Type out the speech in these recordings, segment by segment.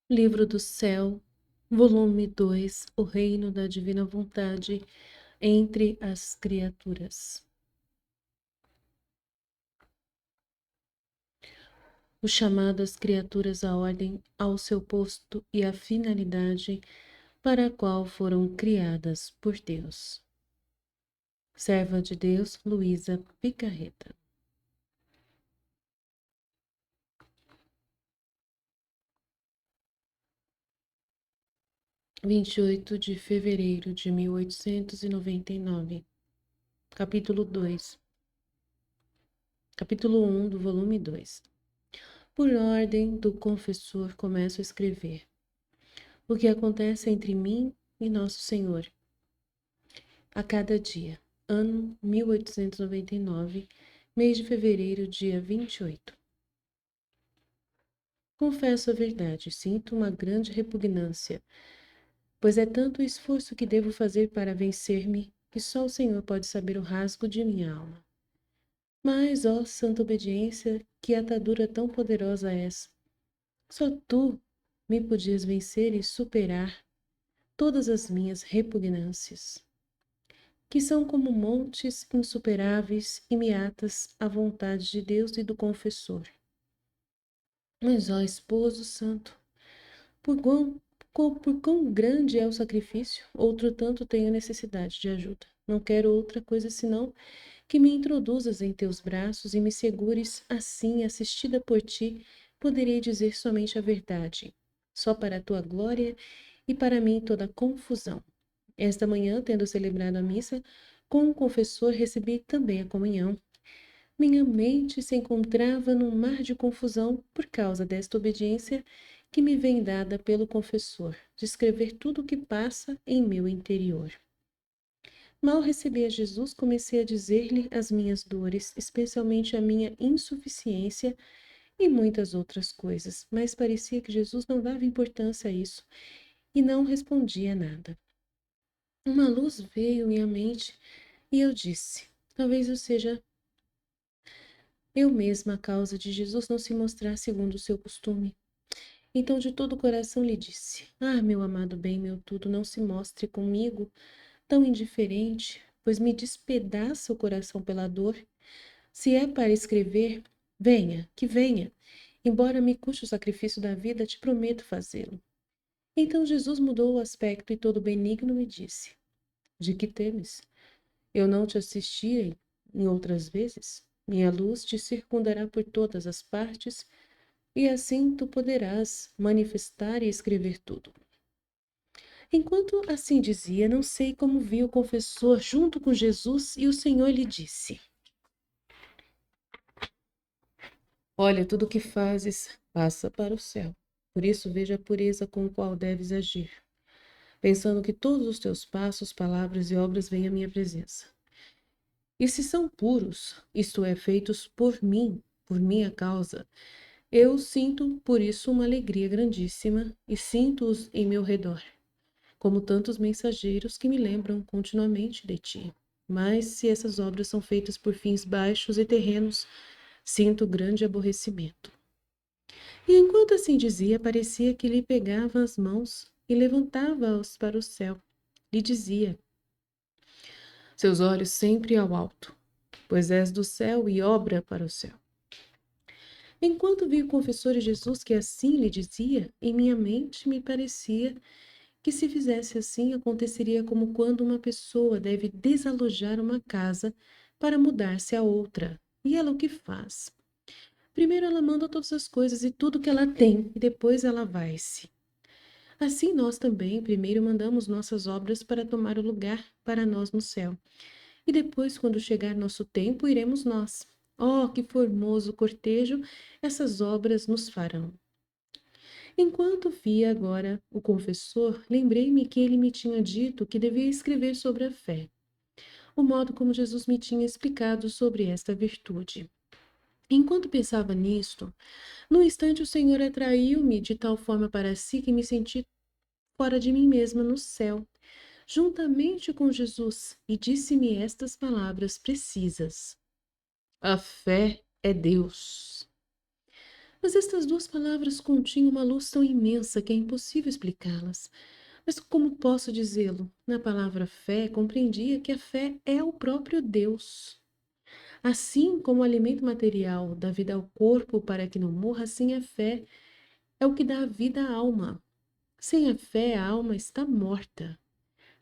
Livro do Céu, volume 2, O Reino da Divina Vontade entre as Criaturas. O chamado às criaturas à ordem, ao seu posto e à finalidade para a qual foram criadas por Deus. Serva de Deus, Luísa Picarreta. Vinte e 28 de fevereiro de 1899. Capítulo 2. Capítulo 1 do volume 2. Por ordem do confessor, começo a escrever o que acontece entre mim e Nosso Senhor. A cada dia. Ano 1899, mês de fevereiro, dia 28. Confesso a verdade, sinto uma grande repugnância, pois é tanto o esforço que devo fazer para vencer-me, que só o Senhor pode saber o rasgo de minha alma. Mas, ó santa obediência, que atadura tão poderosa és! Só tu me podias vencer e superar todas as minhas repugnâncias, que são como montes insuperáveis e me atas à vontade de Deus e do confessor. Mas, ó esposo santo, por quão grande é o sacrifício, outro tanto tenho necessidade de ajuda. Não quero outra coisa senão que me introduzas em teus braços e me segures, assim, assistida por ti, poderei dizer somente a verdade, só para a tua glória e para mim toda a confusão. Esta manhã, tendo celebrado a missa, com o confessor recebi também a comunhão. Minha mente se encontrava num mar de confusão por causa desta obediência que me vem dada pelo confessor, de escrever tudo o que passa em meu interior. Mal recebi a Jesus, comecei a dizer-lhe as minhas dores, especialmente a minha insuficiência e muitas outras coisas, mas parecia que Jesus não dava importância a isso e não respondia nada. Uma luz veio à minha mente e eu disse: talvez eu seja eu mesma a causa de Jesus não se mostrar segundo o seu costume. Então, de todo o coração lhe disse: ah, meu amado bem, meu tudo, não se mostre comigo tão indiferente, pois me despedaça o coração pela dor. Se é para escrever, venha, que venha. Embora me custe o sacrifício da vida, te prometo fazê-lo. Então Jesus mudou o aspecto e todo benigno me disse: de que temes? Eu não te assisti em outras vezes? Minha luz te circundará por todas as partes, e assim tu poderás manifestar e escrever tudo. Enquanto assim dizia, não sei como vi o confessor junto com Jesus e o Senhor lhe disse: olha, tudo o que fazes passa para o céu. Por isso veja a pureza com a qual deves agir, pensando que todos os teus passos, palavras e obras vêm à minha presença. E se são puros, isto é, feitos por mim, por minha causa, eu sinto por isso uma alegria grandíssima e sinto-os em meu redor, como tantos mensageiros que me lembram continuamente de ti. Mas se essas obras são feitas por fins baixos e terrenos, sinto grande aborrecimento. E enquanto assim dizia, parecia que lhe pegava as mãos e levantava-os para o céu. Lhe dizia: seus olhos sempre ao alto, pois és do céu e obra para o céu. Enquanto vi o confessor Jesus que assim lhe dizia, em minha mente me parecia que se fizesse assim aconteceria como quando uma pessoa deve desalojar uma casa para mudar-se a outra. E ela o que faz? Primeiro ela manda todas as coisas e tudo que ela tem, e depois ela vai-se. Assim nós também primeiro mandamos nossas obras para tomar o lugar para nós no céu. E depois, quando chegar nosso tempo, iremos nós. Oh, que formoso cortejo essas obras nos farão! Enquanto via agora o confessor, lembrei-me que ele me tinha dito que devia escrever sobre a fé, o modo como Jesus me tinha explicado sobre esta virtude. Enquanto pensava nisto, no instante o Senhor atraiu-me de tal forma para si que me senti fora de mim mesma no céu, juntamente com Jesus, e disse-me estas palavras precisas: a fé é Deus. Mas estas duas palavras continham uma luz tão imensa que é impossível explicá-las. Mas como posso dizê-lo? Na palavra fé, compreendia que a fé é o próprio Deus. Assim como o alimento material dá vida ao corpo para que não morra, assim a fé é o que dá vida à alma. Sem a fé, a alma está morta.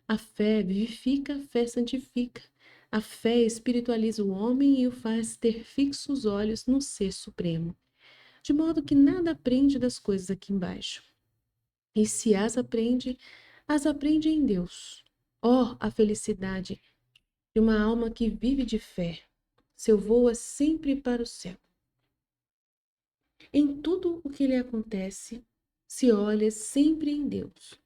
A fé vivifica, a fé santifica. A fé espiritualiza o homem e o faz ter fixos olhos no Ser Supremo, de modo que nada aprende das coisas aqui embaixo. E se as aprende em Deus. Oh, a felicidade de uma alma que vive de fé! Seu voo é sempre para o céu. Em tudo o que lhe acontece, se olha sempre em Deus.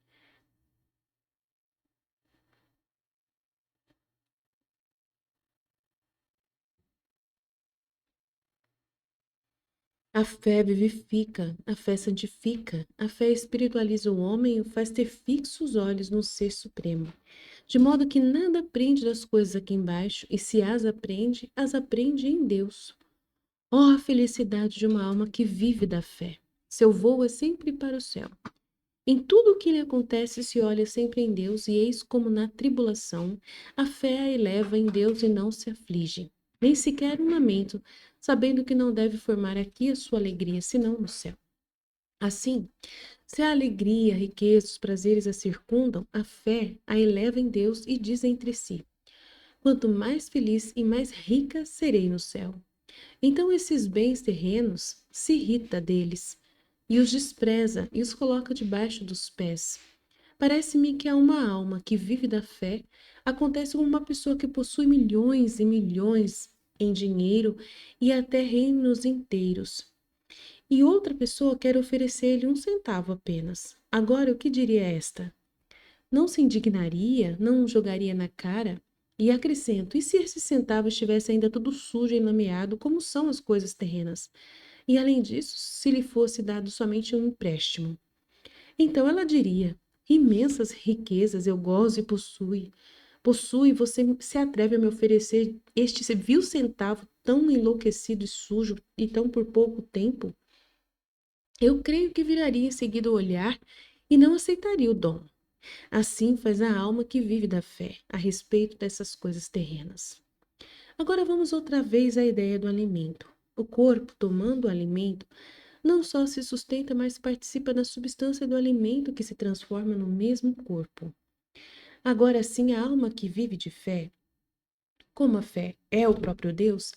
A fé vivifica, a fé santifica, a fé espiritualiza o homem e o faz ter fixos olhos no Ser Supremo, de modo que nada aprende das coisas aqui embaixo, e se as aprende em Deus. Oh, a felicidade de uma alma que vive da fé! Seu voo é sempre para o céu. Em tudo o que lhe acontece, se olha sempre em Deus, e eis como na tribulação, a fé a eleva em Deus e não se aflige, nem sequer um lamento, sabendo que não deve formar aqui a sua alegria, senão no céu. Assim, se a alegria, a riqueza, os prazeres a circundam, a fé a eleva em Deus e diz entre si: quanto mais feliz e mais rica serei no céu. Então esses bens terrenos se irrita deles, e os despreza e os coloca debaixo dos pés. Parece-me que a uma alma que vive da fé acontece como uma pessoa que possui milhões e milhões em dinheiro e até reinos inteiros. E outra pessoa quer oferecer-lhe um centavo apenas. Agora, o que diria esta? Não se indignaria, não jogaria na cara? E acrescento, e se esse centavo estivesse ainda todo sujo e lameado, como são as coisas terrenas? E além disso, se lhe fosse dado somente um empréstimo? Então ela diria, imensas riquezas eu gozo e possui, você se atreve a me oferecer este vil centavo tão enlouquecido e sujo e tão por pouco tempo? Eu creio que viraria em seguida o olhar e não aceitaria o dom. Assim faz a alma que vive da fé a respeito dessas coisas terrenas. Agora vamos outra vez à ideia do alimento. O corpo, tomando o alimento, não só se sustenta, mas participa da substância do alimento que se transforma no mesmo corpo. Agora sim, a alma que vive de fé, como a fé é o próprio Deus,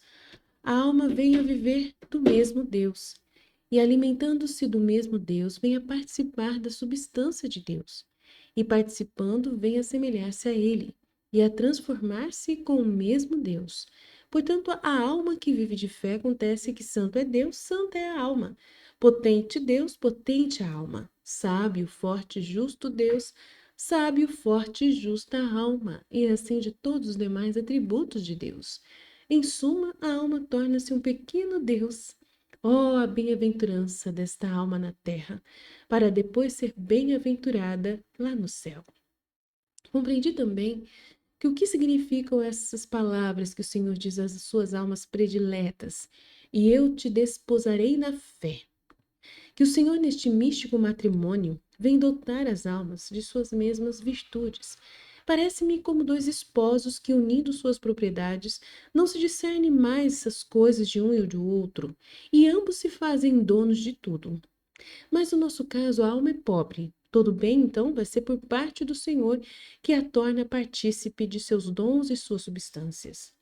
a alma vem a viver do mesmo Deus. E alimentando-se do mesmo Deus, vem a participar da substância de Deus. E participando, vem a semelhar-se a Ele e a transformar-se com o mesmo Deus. Portanto, a alma que vive de fé acontece que santo é Deus, santa é a alma. Potente Deus, potente a alma. Sábio, forte, justo Deus, sábio, forte e justa a alma. E assim de todos os demais atributos de Deus. Em suma, a alma torna-se um pequeno Deus. Oh, a bem-aventurança desta alma na terra, para depois ser bem-aventurada lá no céu. Compreendi também que o que significam essas palavras que o Senhor diz às suas almas prediletas, e eu te desposarei na fé. Que o Senhor, neste místico matrimônio, vem dotar as almas de suas mesmas virtudes. Parece-me como dois esposos que, unindo suas propriedades, não se discernem mais essas coisas de um e do outro, e ambos se fazem donos de tudo. Mas no nosso caso, a alma é pobre. Todo bem, então, vai ser por parte do Senhor, que a torna partícipe de seus dons e suas substâncias.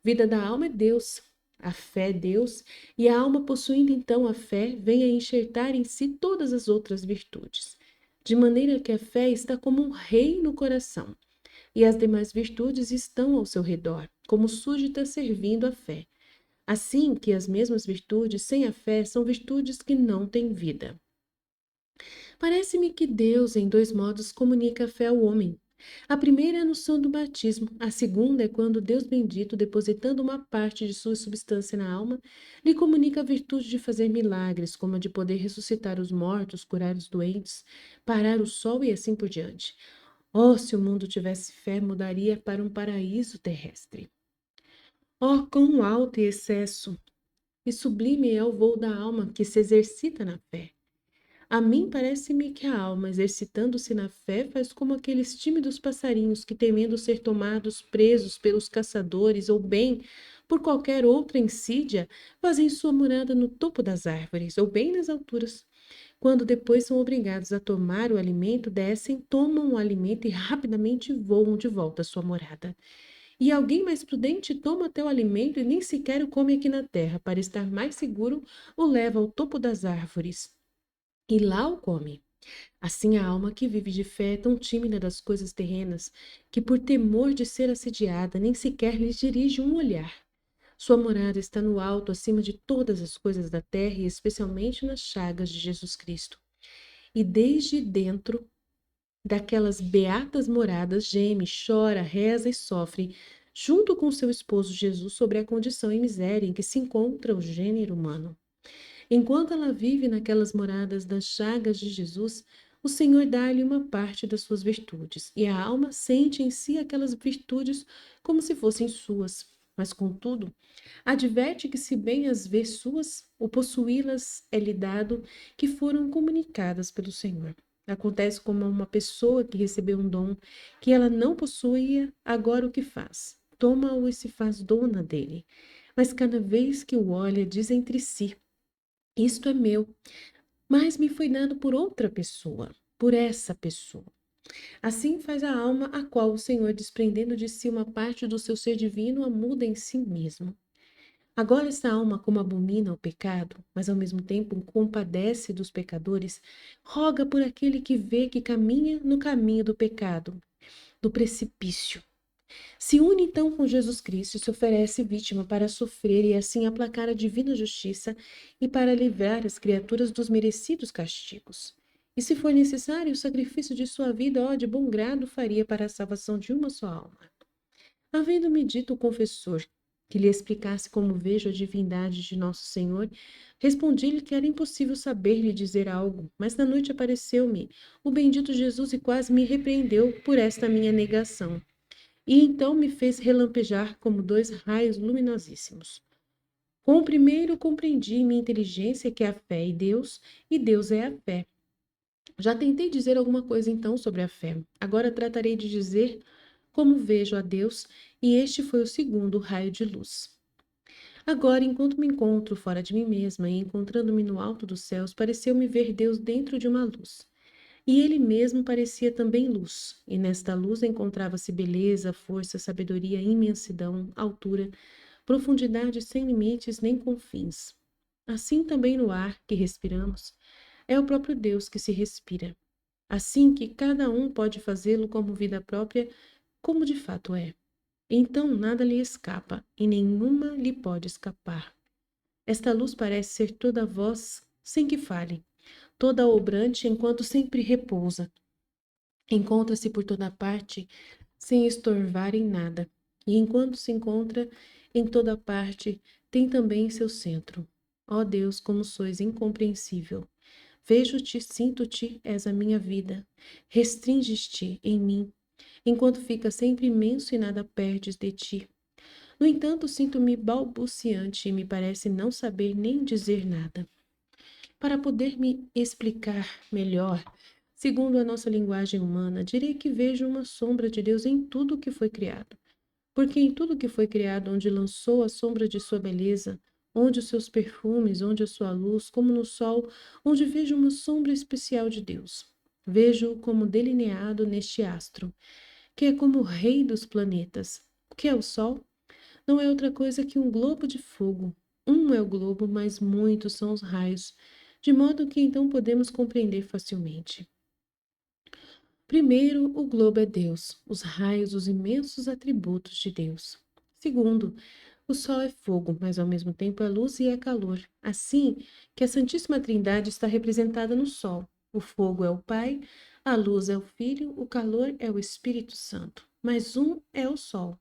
Vida da alma é Deus, a fé é Deus, e a alma, possuindo então a fé, vem a enxertar em si todas as outras virtudes. De maneira que a fé está como um rei no coração, e as demais virtudes estão ao seu redor, como súditas servindo a fé. Assim que as mesmas virtudes sem a fé são virtudes que não têm vida. Parece-me que Deus, em dois modos, comunica a fé ao homem. A primeira é a noção do batismo, a segunda é quando Deus bendito, depositando uma parte de sua substância na alma, lhe comunica a virtude de fazer milagres, como a de poder ressuscitar os mortos, curar os doentes, parar o sol e assim por diante. Oh, se o mundo tivesse fé, mudaria para um paraíso terrestre. Oh, quão alto e excesso! e sublime é o voo da alma que se exercita na fé. A mim parece-me que a alma, exercitando-se na fé, faz como aqueles tímidos passarinhos que, temendo ser tomados presos pelos caçadores ou bem por qualquer outra insídia, fazem sua morada no topo das árvores ou bem nas alturas. Quando depois são obrigados a tomar o alimento, descem, tomam o alimento e rapidamente voam de volta à sua morada. E alguém mais prudente toma até o alimento e nem sequer o come aqui na terra, para estar mais seguro, o leva ao topo das árvores e lá o come. Assim a alma que vive de fé é tão tímida das coisas terrenas, que por temor de ser assediada, nem sequer lhes dirige um olhar. Sua morada está no alto, acima de todas as coisas da terra e especialmente nas chagas de Jesus Cristo. E desde dentro daquelas beatas moradas geme, chora, reza e sofre, junto com seu esposo Jesus, sobre a condição e miséria em que se encontra o gênero humano. Enquanto ela vive naquelas moradas das chagas de Jesus, o Senhor dá-lhe uma parte das suas virtudes, e a alma sente em si aquelas virtudes como se fossem suas. Mas, contudo, adverte que, se bem as vê suas, o possuí-las é-lhe dado, que foram comunicadas pelo Senhor. Acontece como uma pessoa que recebeu um dom que ela não possuía, agora o que faz? Toma-o e se faz dona dele. Mas cada vez que o olha, diz entre si: isto é meu, mas me foi dado por outra pessoa, por essa pessoa. Assim faz a alma, a qual o Senhor, desprendendo de si uma parte do seu ser divino, a muda em si mesmo. Agora essa alma, como abomina o pecado, mas ao mesmo tempo compadece dos pecadores, roga por aquele que vê que caminha no caminho do pecado, do precipício. Se une então com Jesus Cristo e se oferece vítima para sofrer e assim aplacar a divina justiça e para livrar as criaturas dos merecidos castigos. E se for necessário, o sacrifício de sua vida, ó, de bom grado faria para a salvação de uma só alma. Havendo-me dito o confessor que lhe explicasse como vejo a divindade de nosso Senhor, respondi-lhe que era impossível saber-lhe dizer algo, mas na noite apareceu-me o bendito Jesus e quase me repreendeu por esta minha negação. E então me fez relampejar como dois raios luminosíssimos. Com o primeiro compreendi em minha inteligência que a fé é Deus e Deus é a fé. Já tentei dizer alguma coisa então sobre a fé. Agora tratarei de dizer como vejo a Deus, e este foi o segundo raio de luz. Agora, enquanto me encontro fora de mim mesma e encontrando-me no alto dos céus, pareceu-me ver Deus dentro de uma luz. E ele mesmo parecia também luz, e nesta luz encontrava-se beleza, força, sabedoria, imensidão, altura, profundidade sem limites nem confins. Assim também no ar que respiramos, é o próprio Deus que se respira. Assim que cada um pode fazê-lo como vida própria, como de fato é. Então nada lhe escapa, e nenhuma lhe pode escapar. Esta luz parece ser toda voz sem que fale, toda obrante enquanto sempre repousa. Encontra-se por toda parte, sem estorvar em nada, e enquanto se encontra em toda parte, tem também seu centro. Ó Deus, como sois incompreensível! Vejo-te, sinto-te, és a minha vida. Restringes-te em mim, enquanto fica sempre imenso e nada perdes de ti. No entanto, sinto-me balbuciante e me parece não saber nem dizer nada. Para poder me explicar melhor, segundo a nossa linguagem humana, direi que vejo uma sombra de Deus em tudo o que foi criado. Porque em tudo que foi criado, onde lançou a sombra de sua beleza, onde os seus perfumes, onde a sua luz, como no sol, onde vejo uma sombra especial de Deus. Vejo-o como delineado neste astro, que é como o rei dos planetas. O que é o sol? Não é outra coisa que um globo de fogo. Um é o globo, mas muitos são os raios, de modo que então podemos compreender facilmente. Primeiro, o globo é Deus, os raios, os imensos atributos de Deus. Segundo, o sol é fogo, mas ao mesmo tempo é luz e é calor. Assim que a Santíssima Trindade está representada no sol. O fogo é o Pai, a luz é o Filho, o calor é o Espírito Santo. Mas um é o sol.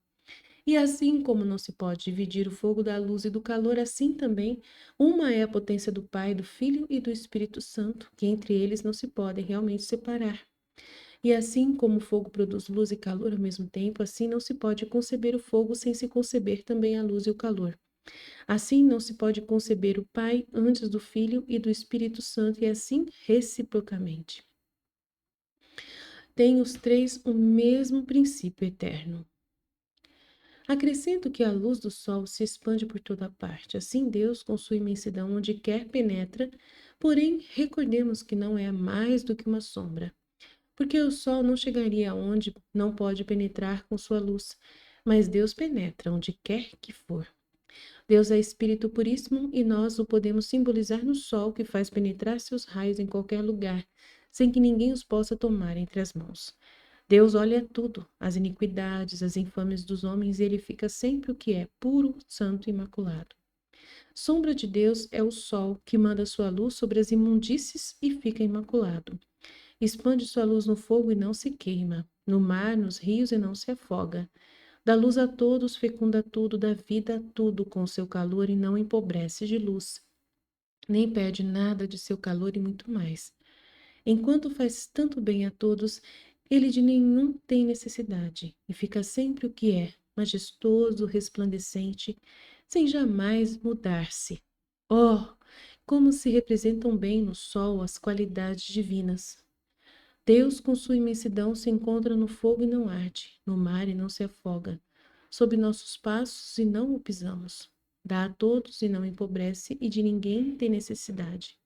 E assim como não se pode dividir o fogo da luz e do calor, assim também uma é a potência do Pai, do Filho e do Espírito Santo, que entre eles não se podem realmente separar. E assim como o fogo produz luz e calor ao mesmo tempo, assim não se pode conceber o fogo sem se conceber também a luz e o calor. Assim não se pode conceber o Pai antes do Filho e do Espírito Santo, e assim reciprocamente. Têm os três o mesmo princípio eterno. Acrescento que a luz do sol se expande por toda parte. Assim Deus, com sua imensidão, onde quer penetra, porém recordemos que não é mais do que uma sombra. Porque o sol não chegaria aonde não pode penetrar com sua luz, mas Deus penetra onde quer que for. Deus é Espírito puríssimo e nós o podemos simbolizar no sol que faz penetrar seus raios em qualquer lugar, sem que ninguém os possa tomar entre as mãos. Deus olha tudo, as iniquidades, as infâmias dos homens, e ele fica sempre o que é puro, santo e imaculado. Sombra de Deus é o sol que manda sua luz sobre as imundícies e fica imaculado. Expande sua luz no fogo e não se queima, no mar, nos rios e não se afoga. Dá luz a todos, fecunda tudo, dá vida a tudo com seu calor e não empobrece de luz, nem perde nada de seu calor e muito mais. Enquanto faz tanto bem a todos, ele de nenhum tem necessidade e fica sempre o que é, majestoso, resplandecente, sem jamais mudar-se. Oh, como se representam bem no sol as qualidades divinas! Deus, com sua imensidão, se encontra no fogo e não arde, no mar e não se afoga, sob nossos passos e não o pisamos. Dá a todos e não empobrece, e de ninguém tem necessidade.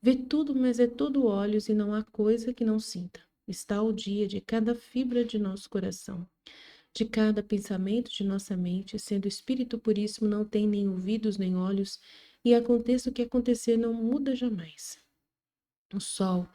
Vê tudo, mas é todo olhos e não há coisa que não sinta. Está ao dia de cada fibra de nosso coração, de cada pensamento de nossa mente, sendo Espírito Puríssimo, não tem nem ouvidos nem olhos, e aconteça o que acontecer, não muda jamais. O sol,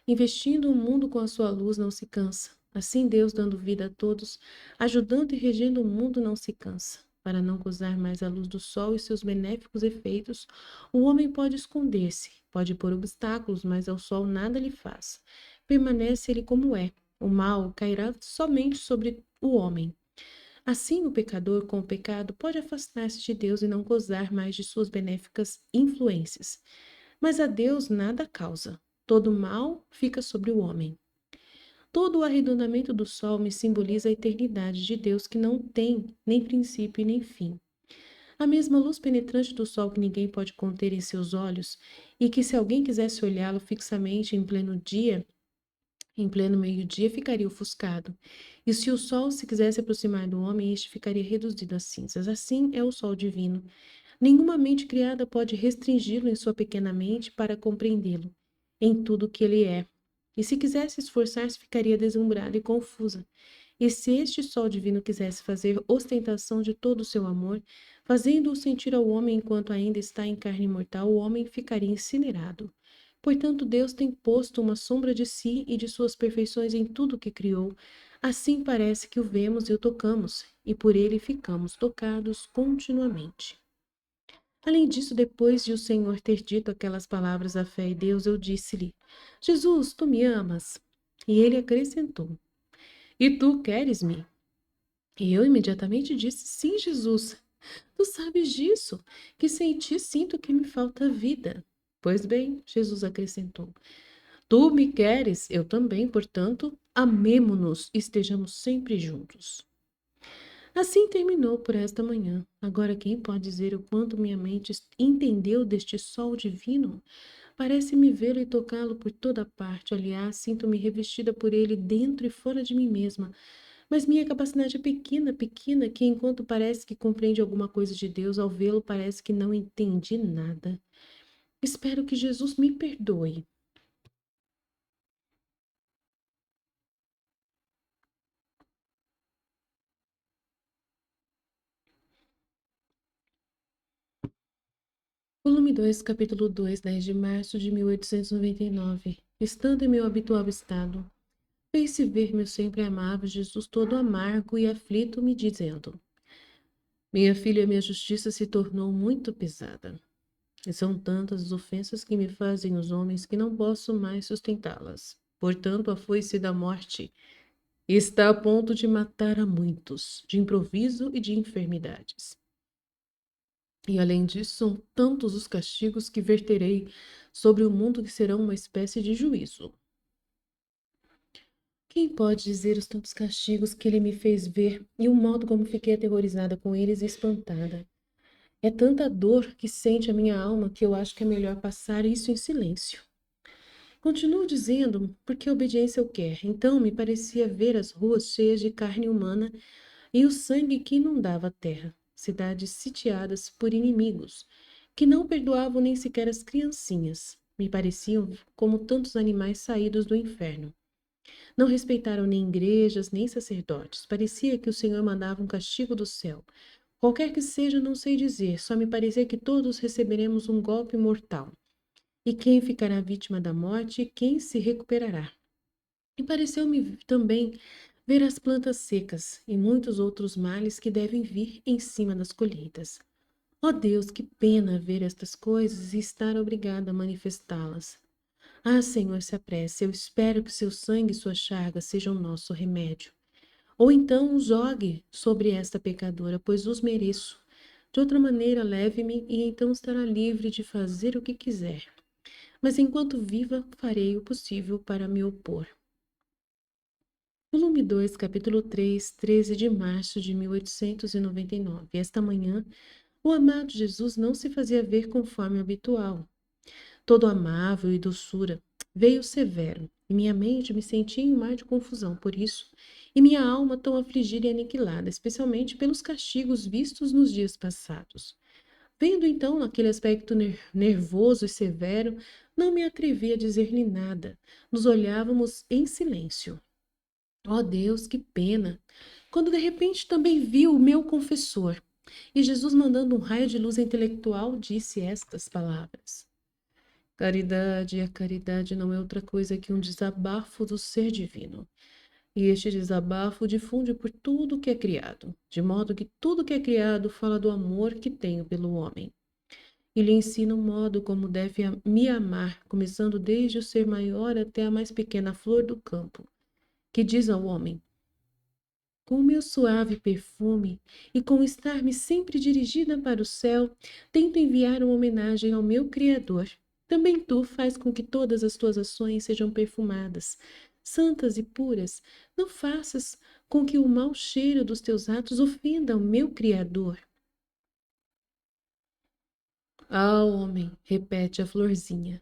investindo o mundo com a sua luz, não se cansa. Assim Deus, dando vida a todos, ajudando e regendo o mundo, não se cansa. Para não gozar mais a luz do sol e seus benéficos efeitos, o homem pode esconder-se, pode pôr obstáculos, mas ao sol nada lhe faz. Permanece ele como é. O mal cairá somente sobre o homem. Assim, o pecador, com o pecado, pode afastar-se de Deus e não gozar mais de suas benéficas influências. Mas a Deus nada causa. Todo mal fica sobre o homem. Todo o arredondamento do sol me simboliza a eternidade de Deus que não tem nem princípio e nem fim. A mesma luz penetrante do sol que ninguém pode conter em seus olhos e que se alguém quisesse olhá-lo fixamente em pleno dia, em pleno meio-dia, ficaria ofuscado. E se o sol se quisesse aproximar do homem, este ficaria reduzido a cinzas. Assim é o sol divino. Nenhuma mente criada pode restringi-lo em sua pequena mente para compreendê-lo em tudo que ele é. E se quisesse esforçar-se, ficaria deslumbrada e confusa. E se este sol divino quisesse fazer ostentação de todo o seu amor, fazendo-o sentir ao homem enquanto ainda está em carne mortal, o homem ficaria incinerado. Portanto, Deus tem posto uma sombra de si e de suas perfeições em tudo que criou. Assim parece que o vemos e o tocamos, e por ele ficamos tocados continuamente. Além disso, depois de o Senhor ter dito aquelas palavras à fé em Deus, eu disse-lhe: Jesus, tu me amas? E ele acrescentou: E tu queres-me? E eu imediatamente disse: Sim, Jesus. Tu sabes disso, que sem ti sinto que me falta vida. Pois bem, Jesus acrescentou: Tu me queres, eu também, portanto, amemo-nos e estejamos sempre juntos. Assim terminou por esta manhã. Agora, quem pode dizer o quanto minha mente entendeu deste sol divino? Parece-me vê-lo e tocá-lo por toda parte. Aliás, sinto-me revestida por ele dentro e fora de mim mesma. Mas minha capacidade é pequena, pequena, que enquanto parece que compreende alguma coisa de Deus, ao vê-lo parece que não entendi nada. Espero que Jesus me perdoe. Volume 2, capítulo 2, 10 de março de 1899. Estando em meu habitual estado, fez-se ver meu sempre amável Jesus todo amargo e aflito, me dizendo: Minha filha, minha justiça se tornou muito pesada. E são tantas as ofensas que me fazem os homens que não posso mais sustentá-las. Portanto, a foice da morte está a ponto de matar a muitos, de improviso e de enfermidades. E além disso, são tantos os castigos que verterei sobre o mundo que serão uma espécie de juízo. Quem pode dizer os tantos castigos que ele me fez ver e o modo como fiquei aterrorizada com eles e espantada? É tanta dor que sente a minha alma que eu acho que é melhor passar isso em silêncio. Continuo dizendo porque a obediência eu quer. Então me parecia ver as ruas cheias de carne humana e o sangue que inundava a terra, cidades sitiadas por inimigos, que não perdoavam nem sequer as criancinhas. Me pareciam como tantos animais saídos do inferno. Não respeitaram nem igrejas, nem sacerdotes. Parecia que o Senhor mandava um castigo do céu. Qualquer que seja, não sei dizer, só me parecia que todos receberemos um golpe mortal. E quem ficará vítima da morte e quem se recuperará. E pareceu-me também ver as plantas secas e muitos outros males que devem vir em cima das colheitas. Ó Deus, que pena ver estas coisas e estar obrigada a manifestá-las. Ah, Senhor, se apresse, eu espero que seu sangue e sua chaga sejam nosso remédio. Ou então jogue sobre esta pecadora, pois os mereço. De outra maneira, leve-me e então estará livre de fazer o que quiser. Mas enquanto viva, farei o possível para me opor. Volume 2, capítulo 3, 13 de março de 1899. Esta manhã, o amado Jesus não se fazia ver conforme o habitual. Todo amável e doçura, veio severo, e minha mente me sentia em um mar de confusão por isso, e minha alma tão afligida e aniquilada, especialmente pelos castigos vistos nos dias passados. Vendo então aquele aspecto nervoso e severo, não me atrevi a dizer-lhe nada. Nos olhávamos em silêncio. Ó Deus, que pena! Quando de repente também vi o meu confessor. E Jesus, mandando um raio de luz intelectual, disse estas palavras: Caridade, a caridade não é outra coisa que um desabafo do ser divino. E este desabafo difunde por tudo que é criado, de modo que tudo que é criado fala do amor que tenho pelo homem. E lhe ensina o modo como deve me amar, começando desde o ser maior até a mais pequena flor do campo, que diz ao homem: com o meu suave perfume e com estar-me sempre dirigida para o céu, tento enviar uma homenagem ao meu Criador. Também tu faz com que todas as tuas ações sejam perfumadas, santas e puras. Não faças com que o mau cheiro dos teus atos ofenda o meu Criador. Ah, homem, repete a florzinha.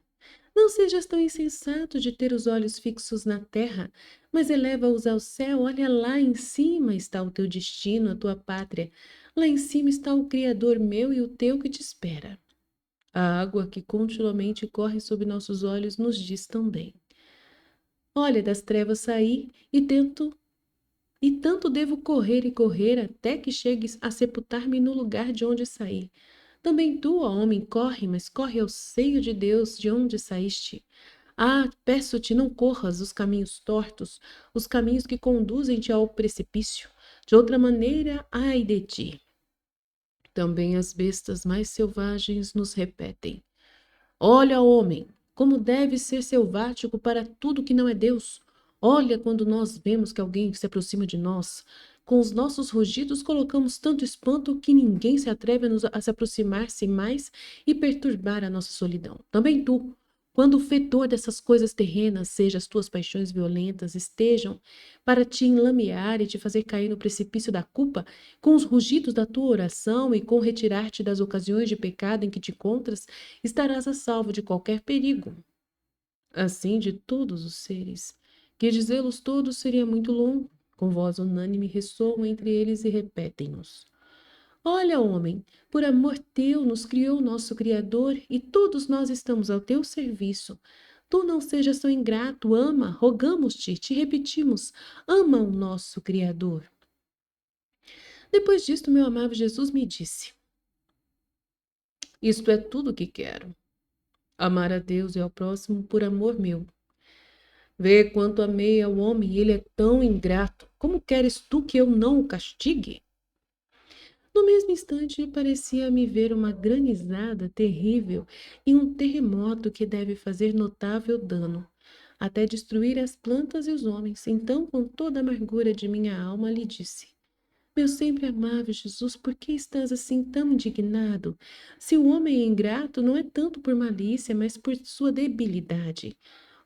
Não sejas tão insensato de ter os olhos fixos na terra, mas eleva-os ao céu. Olha, lá em cima está o teu destino, a tua pátria. Lá em cima está o Criador meu e o teu que te espera. A água que continuamente corre sob nossos olhos nos diz também: olha, das trevas saí e tanto devo correr e correr até que chegues a sepultar-me no lugar de onde saí. Também tu, ó homem, corre, mas corre ao seio de Deus, de onde saíste. Ah, peço-te, não corras os caminhos tortos, os caminhos que conduzem-te ao precipício. De outra maneira, ai de ti. Também as bestas mais selvagens nos repetem: olha, homem, como deve ser selvático para tudo que não é Deus. Olha quando nós vemos que alguém se aproxima de nós. Com os nossos rugidos colocamos tanto espanto que ninguém se atreve a se aproximar-se mais e perturbar a nossa solidão. Também tu, quando o fedor dessas coisas terrenas, seja as tuas paixões violentas, estejam para te enlamear e te fazer cair no precipício da culpa, com os rugidos da tua oração e com retirar-te das ocasiões de pecado em que te encontras, estarás a salvo de qualquer perigo. Assim de todos os seres, que dizê-los todos seria muito longo, com voz unânime ressoam entre eles e repetem-nos: olha, homem, por amor teu nos criou nosso Criador e todos nós estamos ao teu serviço. Tu não sejas tão ingrato, ama, rogamos-te, te repetimos, ama o nosso Criador. Depois disto, meu amável Jesus me disse: isto é tudo o que quero. Amar a Deus e ao próximo por amor meu. Vê quanto amei ao homem e ele é tão ingrato. Como queres tu que eu não o castigue? No mesmo instante, parecia-me ver uma granizada terrível e um terremoto que deve fazer notável dano, até destruir as plantas e os homens. Então, com toda a amargura de minha alma, lhe disse: meu sempre amável Jesus, por que estás assim tão indignado? Se o homem é ingrato, não é tanto por malícia, mas por sua debilidade.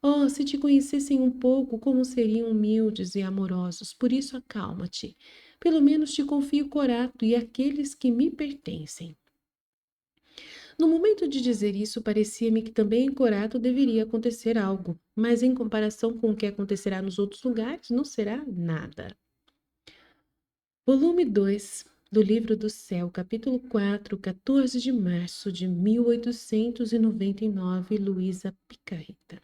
Oh, se te conhecessem um pouco, como seriam humildes e amorosos. Por isso, acalma-te. Pelo menos te confio o corato e aqueles que me pertencem. No momento de dizer isso, parecia-me que também em Corato deveria acontecer algo, mas em comparação com o que acontecerá nos outros lugares, não será nada. Volume 2 do Livro do Céu, capítulo 4, 14 de março de 1899, Luísa Picarreta.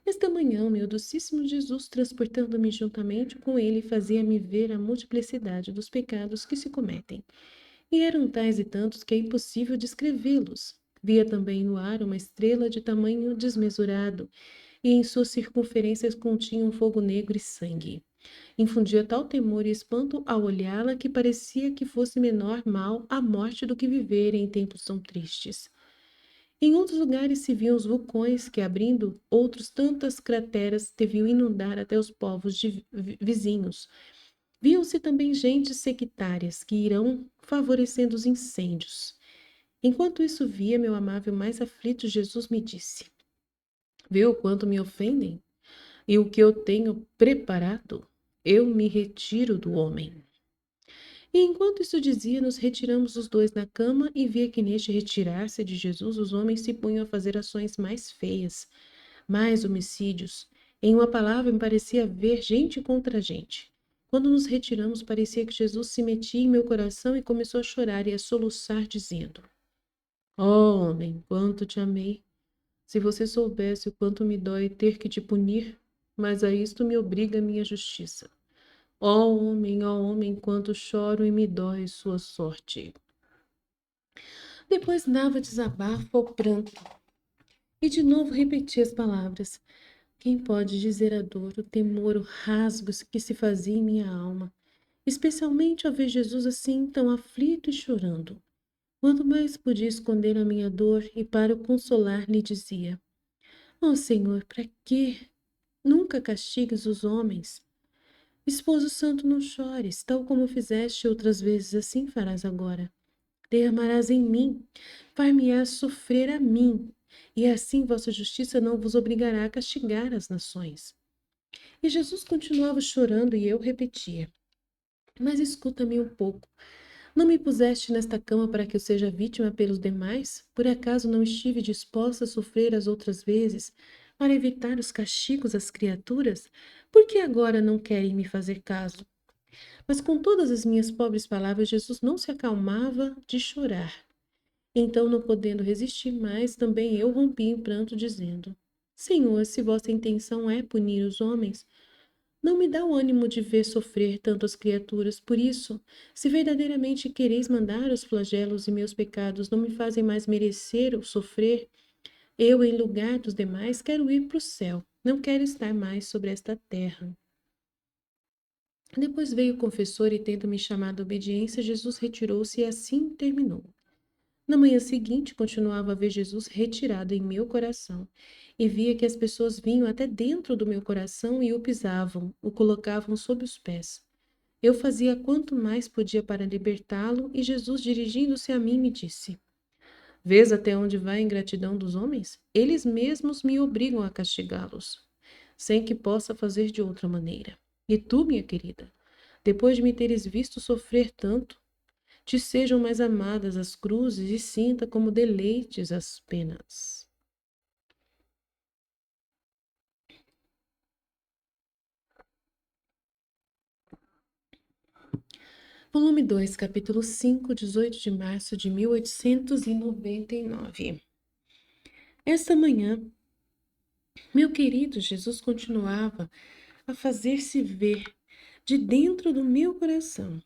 Esta manhã, o meu docíssimo Jesus, transportando-me juntamente com ele, fazia-me ver a multiplicidade dos pecados que se cometem. E eram tais e tantos que é impossível descrevê-los. Via também no ar uma estrela de tamanho desmesurado, e em suas circunferências continha um fogo negro e sangue. Infundia tal temor e espanto ao olhá-la que parecia que fosse menor mal a morte do que viver em tempos tão tristes. Em outros lugares se viam os vulcões que, abrindo outros tantas crateras, deviam inundar até os povos vizinhos. Viam-se também gentes sectárias que irão favorecendo os incêndios. Enquanto isso via, meu amável mais aflito, Jesus me disse: Vê o quanto me ofendem e o que eu tenho preparado? Eu me retiro do homem. E enquanto isso dizia, nos retiramos os dois na cama e via que neste retirar-se de Jesus os homens se punham a fazer ações mais feias, mais homicídios. Em uma palavra, me parecia ver gente contra gente. Quando nos retiramos, parecia que Jesus se metia em meu coração e começou a chorar e a soluçar, dizendo: Oh, homem, quanto te amei! Se você soubesse o quanto me dói ter que te punir, mas a isto me obriga a minha justiça. Ó homem, quanto choro e me dói sua sorte. Depois dava desabafo ao pranto, e de novo repetia as palavras. Quem pode dizer a dor, o temor, o rasgo que se fazia em minha alma, especialmente ao ver Jesus assim tão aflito e chorando. Quanto mais podia esconder a minha dor e para o consolar lhe dizia: Ó Senhor, para quê? Nunca castigues os homens. Esposo santo, não chores, tal como fizeste outras vezes, assim farás agora. Derramarás em mim, far-me-ás sofrer a mim, e assim vossa justiça não vos obrigará a castigar as nações. E Jesus continuava chorando e eu repetia: Mas escuta-me um pouco. Não me puseste nesta cama para que eu seja vítima pelos demais? Por acaso não estive disposta a sofrer as outras vezes para evitar os castigos às criaturas? Por que agora não querem me fazer caso? Mas com todas as minhas pobres palavras, Jesus não se acalmava de chorar. Então, não podendo resistir mais, também eu rompi em pranto, dizendo: Senhor, se vossa intenção é punir os homens, não me dá o ânimo de ver sofrer tanto as criaturas. Por isso, se verdadeiramente quereis mandar os flagelos e meus pecados não me fazem mais merecer o sofrer, eu, em lugar dos demais, quero ir para o céu. Não quero estar mais sobre esta terra. Depois veio o confessor e, tendo me chamado à obediência, Jesus retirou-se e assim terminou. Na manhã seguinte, continuava a ver Jesus retirado em meu coração, e via que as pessoas vinham até dentro do meu coração e o pisavam, o colocavam sob os pés. Eu fazia quanto mais podia para libertá-lo, e Jesus, dirigindo-se a mim, me disse: Vês até onde vai a ingratidão dos homens? Eles mesmos me obrigam a castigá-los, sem que possa fazer de outra maneira. E tu, minha querida, depois de me teres visto sofrer tanto, te sejam mais amadas as cruzes e sinta como deleites as penas. Volume 2, capítulo 5, 18 de março de 1899. Esta manhã, meu querido Jesus continuava a fazer-se ver de dentro do meu coração.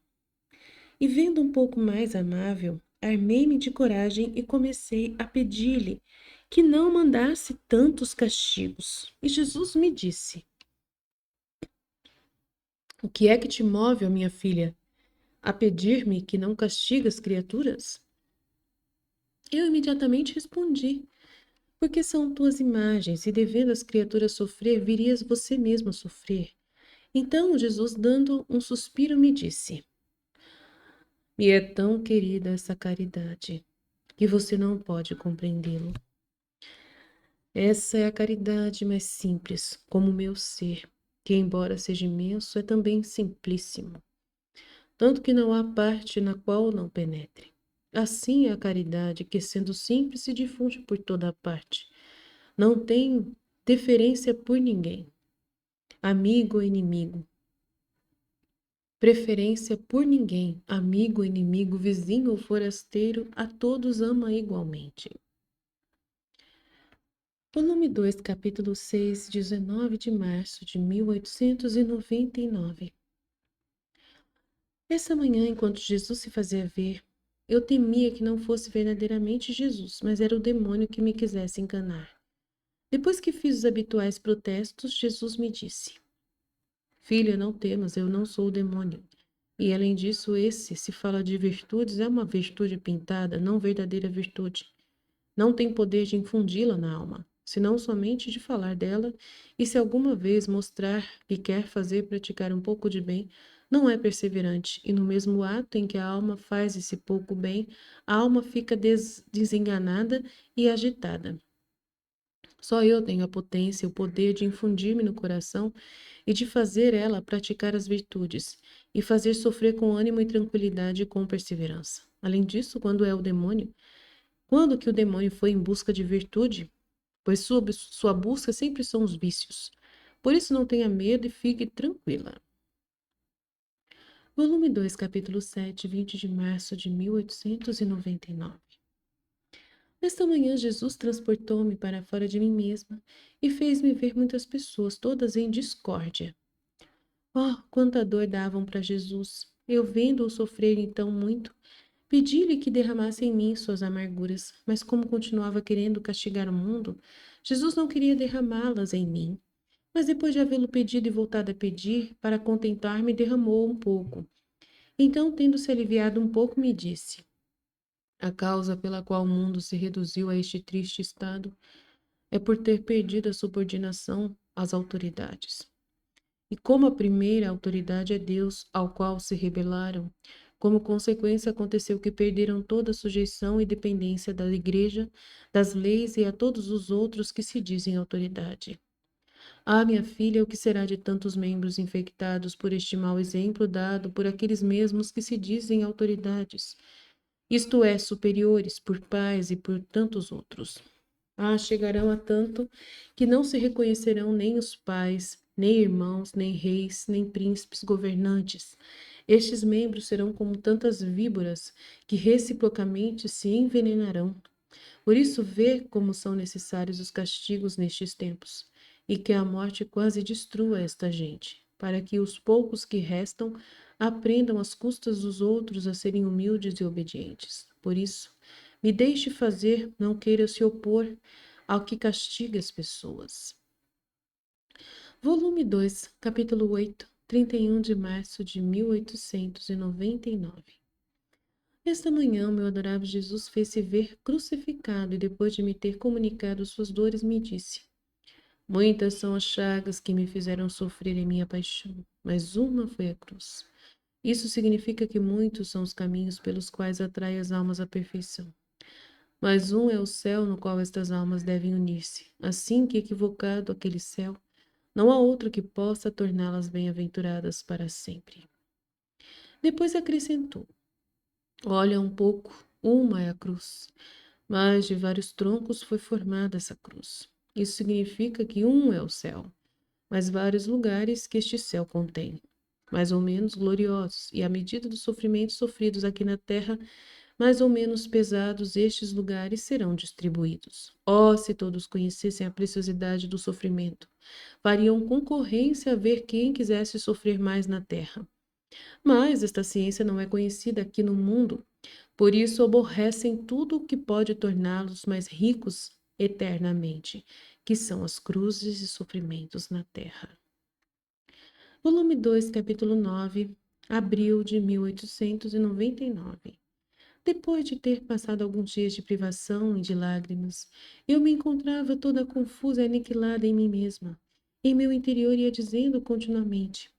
E vendo um pouco mais amável, armei-me de coragem e comecei a pedir-lhe que não mandasse tantos castigos. E Jesus me disse: O que é que te move, ó minha filha, a pedir-me que não castigue as criaturas? Eu imediatamente respondi: Porque são tuas imagens, e devendo as criaturas sofrer, virias você mesmo a sofrer. Então Jesus, dando um suspiro, me disse: Me é tão querida essa caridade, que você não pode compreendê-lo. Essa é a caridade mais simples, como o meu ser, que, embora seja imenso, é também simplíssimo, tanto que não há parte na qual não penetre. Assim é a caridade, que sendo simples se difunde por toda a parte. Não tem deferência por ninguém, amigo ou inimigo. Preferência por ninguém, amigo ou inimigo, vizinho ou forasteiro, a todos ama igualmente. Volume 2, capítulo 6, 19 de março de 1899. Essa manhã, enquanto Jesus se fazia ver, eu temia que não fosse verdadeiramente Jesus, mas era o demônio que me quisesse enganar. Depois que fiz os habituais protestos, Jesus me disse: Filha, não temas, eu não sou o demônio. E além disso, se fala de virtudes, é uma virtude pintada, não verdadeira virtude. Não tem poder de infundi-la na alma, senão somente de falar dela, e se alguma vez mostrar que quer fazer praticar um pouco de bem, não é perseverante, e no mesmo ato em que a alma faz esse pouco bem, a alma fica desenganada e agitada. Só eu tenho a potência e o poder de infundir-me no coração e de fazer ela praticar as virtudes, e fazer sofrer com ânimo e tranquilidade e com perseverança. Além disso, quando que o demônio foi em busca de virtude? Pois sua busca sempre são os vícios. Por isso não tenha medo e fique tranquila. Volume 2, capítulo 7, 20 de março de 1899. Nesta manhã, Jesus transportou-me para fora de mim mesma e fez-me ver muitas pessoas, todas em discórdia. Oh, quanta dor davam para Jesus! Eu vendo-o sofrer então muito, pedi-lhe que derramasse em mim suas amarguras, mas como continuava querendo castigar o mundo, Jesus não queria derramá-las em mim. Mas depois de havê-lo pedido e voltado a pedir, para contentar-me, derramou um pouco. Então, tendo-se aliviado um pouco, me disse: A causa pela qual o mundo se reduziu a este triste estado é por ter perdido a subordinação às autoridades. E como a primeira autoridade é Deus, ao qual se rebelaram, como consequência aconteceu que perderam toda a sujeição e dependência da igreja, das leis e a todos os outros que se dizem autoridade. Ah, minha filha, o que será de tantos membros infectados por este mau exemplo dado por aqueles mesmos que se dizem autoridades, isto é, superiores, por pais e por tantos outros? Ah, chegarão a tanto que não se reconhecerão nem os pais, nem irmãos, nem reis, nem príncipes governantes. Estes membros serão como tantas víboras que reciprocamente se envenenarão. Por isso, vê como são necessários os castigos nestes tempos, e que a morte quase destrua esta gente, para que os poucos que restam aprendam às custas dos outros a serem humildes e obedientes. Por isso, me deixe fazer, não queira se opor ao que castiga as pessoas. Volume 2, capítulo 8, 31 de março de 1899. Esta manhã, meu adorável Jesus fez-se ver crucificado e, depois de me ter comunicado suas dores, me disse: Muitas são as chagas que me fizeram sofrer em minha paixão, mas uma foi a cruz. Isso significa que muitos são os caminhos pelos quais atrai as almas à perfeição. Mas um é o céu no qual estas almas devem unir-se. Assim que equivocado aquele céu, não há outro que possa torná-las bem-aventuradas para sempre. Depois acrescentou: Olha um pouco, uma é a cruz, mas de vários troncos foi formada essa cruz. Isso significa que um é o céu, mas vários lugares que este céu contém, mais ou menos gloriosos, e à medida dos sofrimentos sofridos aqui na terra, mais ou menos pesados estes lugares serão distribuídos. Oh, se todos conhecessem a preciosidade do sofrimento, fariam concorrência a ver quem quisesse sofrer mais na terra. Mas esta ciência não é conhecida aqui no mundo, por isso aborrecem tudo o que pode torná-los mais ricos eternamente, que são as cruzes e sofrimentos na terra. Volume 2, capítulo 9, abril de 1899. Depois de ter passado alguns dias de privação e de lágrimas, eu me encontrava toda confusa e aniquilada em mim mesma. Em meu interior ia dizendo continuamente: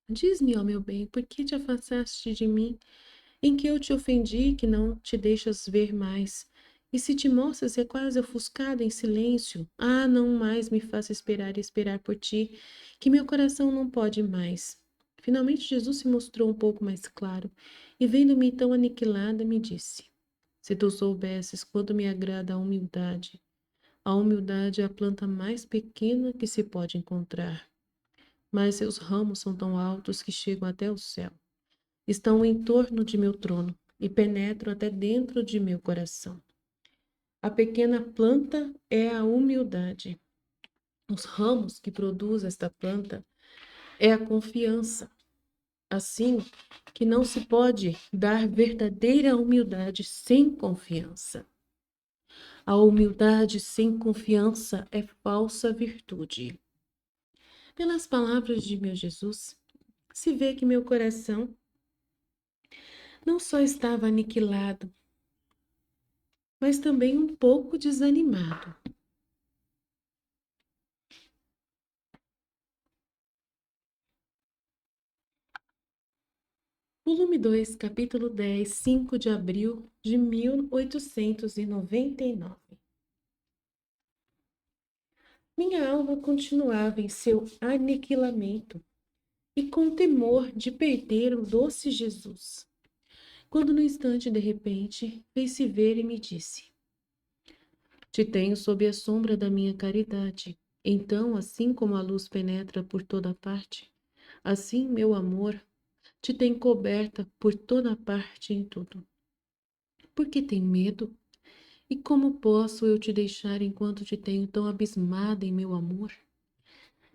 Diz-me, ó meu bem, por que te afastaste de mim? Em que eu te ofendi, que não te deixas ver mais? E se te mostras é quase ofuscada em silêncio? Ah, não mais me faça esperar e esperar por ti, que meu coração não pode mais. Finalmente Jesus se mostrou um pouco mais claro, e vendo-me tão aniquilada, me disse: Se tu soubesses quanto me agrada a humildade é a planta mais pequena que se pode encontrar, mas seus ramos são tão altos que chegam até o céu. Estão em torno de meu trono e penetram até dentro de meu coração. A pequena planta é a humildade. Os ramos que produz esta planta é a confiança. Assim que não se pode dar verdadeira humildade sem confiança. A humildade sem confiança é falsa virtude. Pelas palavras de meu Jesus, se vê que meu coração não só estava aniquilado, mas também um pouco desanimado. Volume 2, capítulo 10, 5 de abril de 1899. Minha alma continuava em seu aniquilamento e com temor de perder o doce Jesus. Quando no instante, de repente, fez-se ver e me disse: Te tenho sob a sombra da minha caridade. Então, assim como a luz penetra por toda parte, assim meu amor te tem coberta por toda parte em tudo. Por que tem medo? E como posso eu te deixar enquanto te tenho tão abismada em meu amor?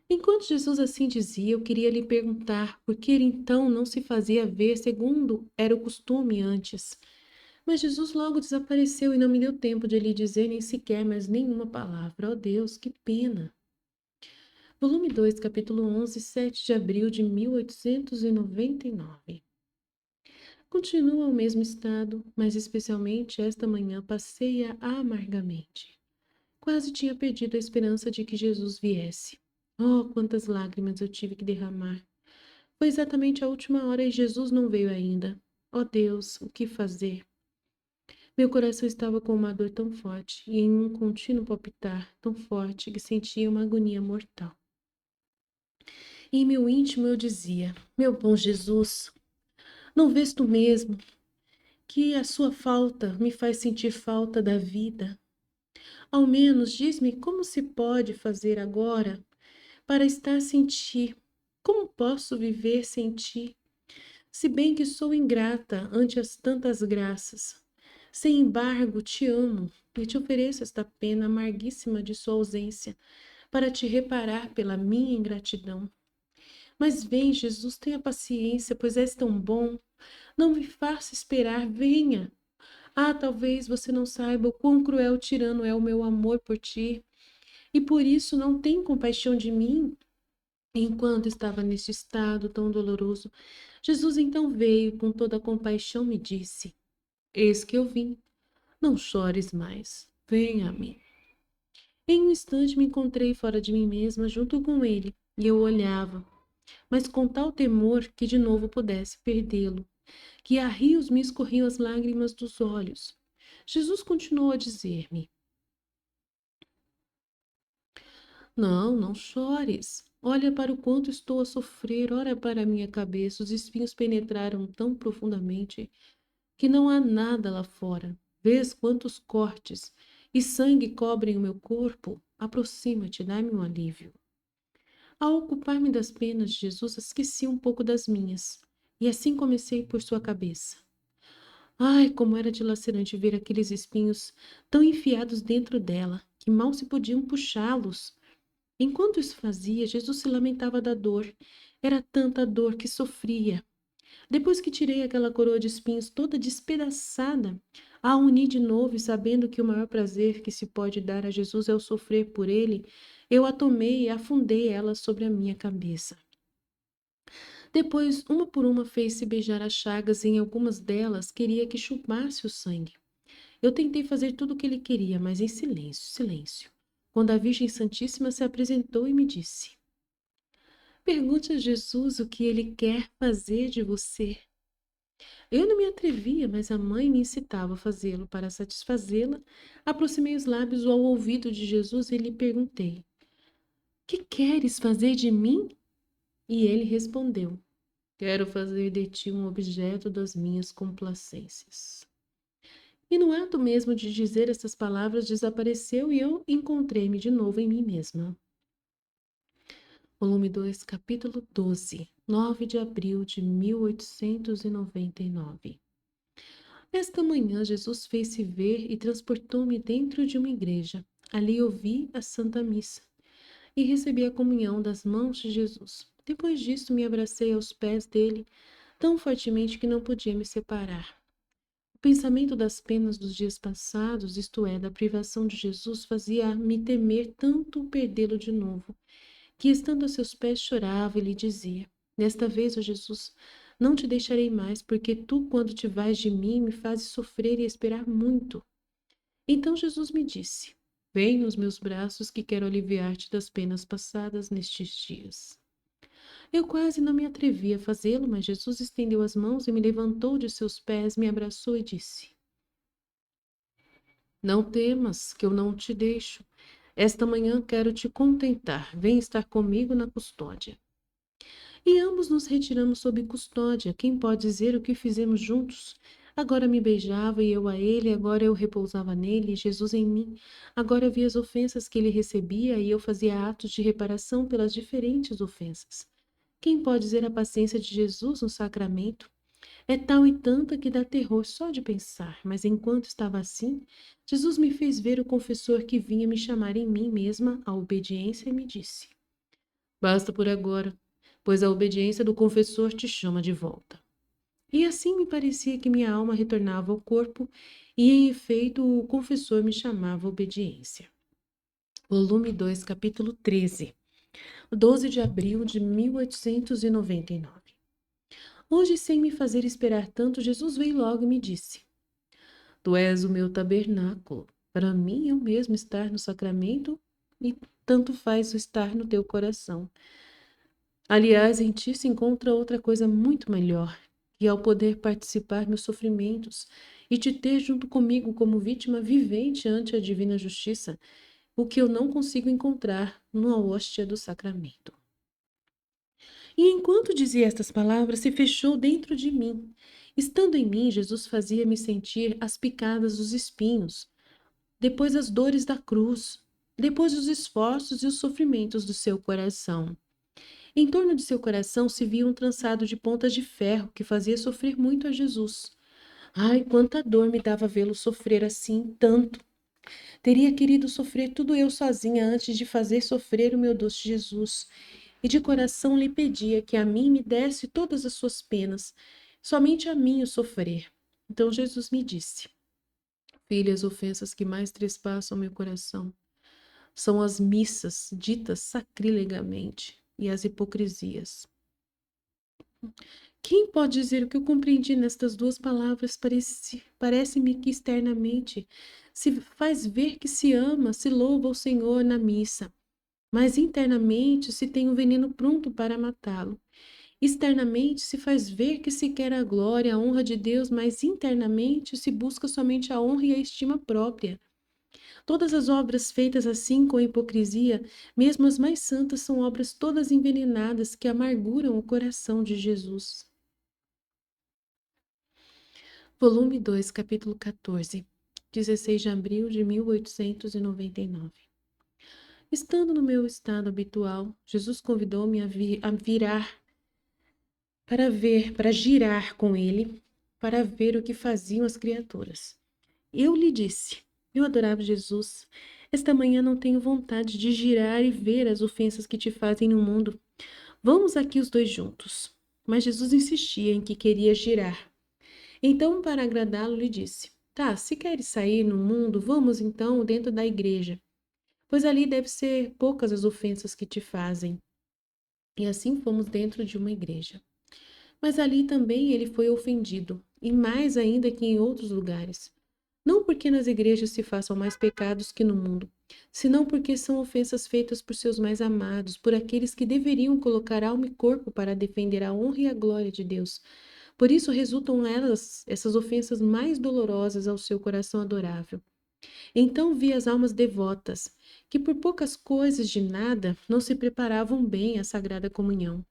Enquanto Jesus assim dizia, eu queria lhe perguntar por que ele então não se fazia ver segundo era o costume antes. Mas Jesus logo desapareceu e não me deu tempo de lhe dizer nem sequer mais nenhuma palavra. Oh Deus, que pena! Volume 2, capítulo 11, 7 de abril de 1899. Continua ao mesmo estado, mas especialmente esta manhã passei-a amargamente. Quase tinha perdido a esperança de que Jesus viesse. Oh, quantas lágrimas eu tive que derramar! Foi exatamente a última hora e Jesus não veio ainda. Oh Deus, o que fazer? Meu coração estava com uma dor tão forte e em um contínuo palpitar tão forte que sentia uma agonia mortal. E em meu íntimo eu dizia: Meu bom Jesus, não vês tu mesmo que a sua falta me faz sentir falta da vida? Ao menos diz-me como se pode fazer agora para estar sem ti. Como posso viver sem ti? Se bem que sou ingrata ante as tantas graças. Sem embargo, te amo e te ofereço esta pena amarguíssima de sua ausência para te reparar pela minha ingratidão. Mas vem, Jesus, tenha paciência, pois és tão bom. Não me faça esperar, venha. Ah, talvez você não saiba o quão cruel tirano é o meu amor por ti, e por isso não tem compaixão de mim. Enquanto estava neste estado tão doloroso, Jesus então veio com toda a compaixão me disse: Eis que eu vim, não chores mais, venha a mim. Em um instante me encontrei fora de mim mesma junto com ele, e eu olhava, mas com tal temor que de novo pudesse perdê-lo, que a rios me escorriam as lágrimas dos olhos. Jesus continuou a dizer-me: Não, não chores. Olha para o quanto estou a sofrer, olha para a minha cabeça. Os espinhos penetraram tão profundamente que não há nada lá fora. Vês quantos cortes e sangue cobrem o meu corpo? Aproxima-te, dá-me um alívio. Ao ocupar-me das penas de Jesus, esqueci um pouco das minhas, e assim comecei por sua cabeça. Ai, como era dilacerante ver aqueles espinhos tão enfiados dentro dela, que mal se podiam puxá-los. Enquanto isso fazia, Jesus se lamentava da dor. Era tanta dor que sofria. Depois que tirei aquela coroa de espinhos toda despedaçada, a uni de novo e sabendo que o maior prazer que se pode dar a Jesus é o sofrer por ele, eu a tomei e afundei ela sobre a minha cabeça. Depois, uma por uma, fez-se beijar as chagas e em algumas delas queria que chupasse o sangue. Eu tentei fazer tudo o que ele queria, mas em silêncio, silêncio. Quando a Virgem Santíssima se apresentou e me disse: Pergunte a Jesus o que ele quer fazer de você. Eu não me atrevia, mas a mãe me incitava a fazê-lo. Para satisfazê-la, aproximei os lábios ao ouvido de Jesus e lhe perguntei: Que queres fazer de mim? E ele respondeu: Quero fazer de ti um objeto das minhas complacências. E no ato mesmo de dizer essas palavras, desapareceu e eu encontrei-me de novo em mim mesma. Volume 2, capítulo 12, 9 de abril de 1899. Esta manhã, Jesus fez-se ver e transportou-me dentro de uma igreja. Ali ouvi a Santa Missa e recebi a comunhão das mãos de Jesus. Depois disso, me abracei aos pés dele tão fortemente que não podia me separar. O pensamento das penas dos dias passados, isto é, da privação de Jesus, fazia-me temer tanto perdê-lo de novo, que estando a seus pés chorava e lhe dizia: Desta vez, ó Jesus, não te deixarei mais, porque tu, quando te vais de mim, me fazes sofrer e esperar muito. Então Jesus me disse: Vem nos meus braços, que quero aliviar-te das penas passadas nestes dias. Eu quase não me atrevi a fazê-lo, mas Jesus estendeu as mãos e me levantou de seus pés, me abraçou e disse: Não temas, que eu não te deixo. Esta manhã quero te contentar. Vem estar comigo na custódia. E ambos nos retiramos sob custódia. Quem pode dizer o que fizemos juntos? Agora me beijava e eu a ele, agora eu repousava nele, e Jesus em mim. Agora via as ofensas que ele recebia e eu fazia atos de reparação pelas diferentes ofensas. Quem pode dizer a paciência de Jesus no sacramento? É tal e tanta que dá terror só de pensar, mas enquanto estava assim, Jesus me fez ver o confessor que vinha me chamar em mim mesma à obediência e me disse: Basta por agora, pois a obediência do confessor te chama de volta. E assim me parecia que minha alma retornava ao corpo, e em efeito o confessor me chamava à obediência. Volume 2, capítulo 13, 12 de abril de 1899. Hoje, sem me fazer esperar tanto, Jesus veio logo e me disse: Tu és o meu tabernáculo. Para mim é o mesmo estar no sacramento e tanto faz o estar no teu coração. Aliás, em ti se encontra outra coisa muito melhor, que é o poder participar meus sofrimentos e te ter junto comigo como vítima vivente ante a divina justiça, o que eu não consigo encontrar na hóstia do sacramento. E enquanto dizia estas palavras, se fechou dentro de mim. Estando em mim, Jesus fazia-me sentir as picadas dos espinhos, depois as dores da cruz, depois os esforços e os sofrimentos do seu coração. Em torno de seu coração se via um trançado de pontas de ferro que fazia sofrer muito a Jesus. Ai, quanta dor me dava vê-lo sofrer assim, tanto. Teria querido sofrer tudo eu sozinha antes de fazer sofrer o meu doce Jesus. E de coração lhe pedia que a mim me desse todas as suas penas, somente a mim o sofrer. Então Jesus me disse: Filha, as ofensas que mais trespassam meu coração são as missas ditas sacrilegamente e as hipocrisias. Quem pode dizer o que eu compreendi nestas duas palavras? Parece-me que externamente se faz ver que se ama, se louva o Senhor na missa, mas internamente se tem um veneno pronto para matá-lo. Externamente se faz ver que se quer a glória, a honra de Deus, mas internamente se busca somente a honra e a estima própria. Todas as obras feitas assim com hipocrisia, mesmo as mais santas, são obras todas envenenadas que amarguram o coração de Jesus. Volume 2, capítulo 14, 16 de abril de 1899. Estando no meu estado habitual, Jesus convidou-me a virar para girar com ele, para ver o que faziam as criaturas. Eu lhe disse: Meu adorável Jesus, esta manhã não tenho vontade de girar e ver as ofensas que te fazem no mundo. Vamos aqui os dois juntos. Mas Jesus insistia em que queria girar. Então, para agradá-lo, lhe disse: Tá, se queres sair no mundo, vamos então dentro da igreja, pois ali deve ser poucas as ofensas que te fazem. E assim fomos dentro de uma igreja. Mas ali também ele foi ofendido, e mais ainda que em outros lugares. Não porque nas igrejas se façam mais pecados que no mundo, senão porque são ofensas feitas por seus mais amados, por aqueles que deveriam colocar alma e corpo para defender a honra e a glória de Deus. Por isso resultam elas, essas ofensas mais dolorosas ao seu coração adorável. Então vi as almas devotas, que por poucas coisas de nada não se preparavam bem à sagrada comunhão.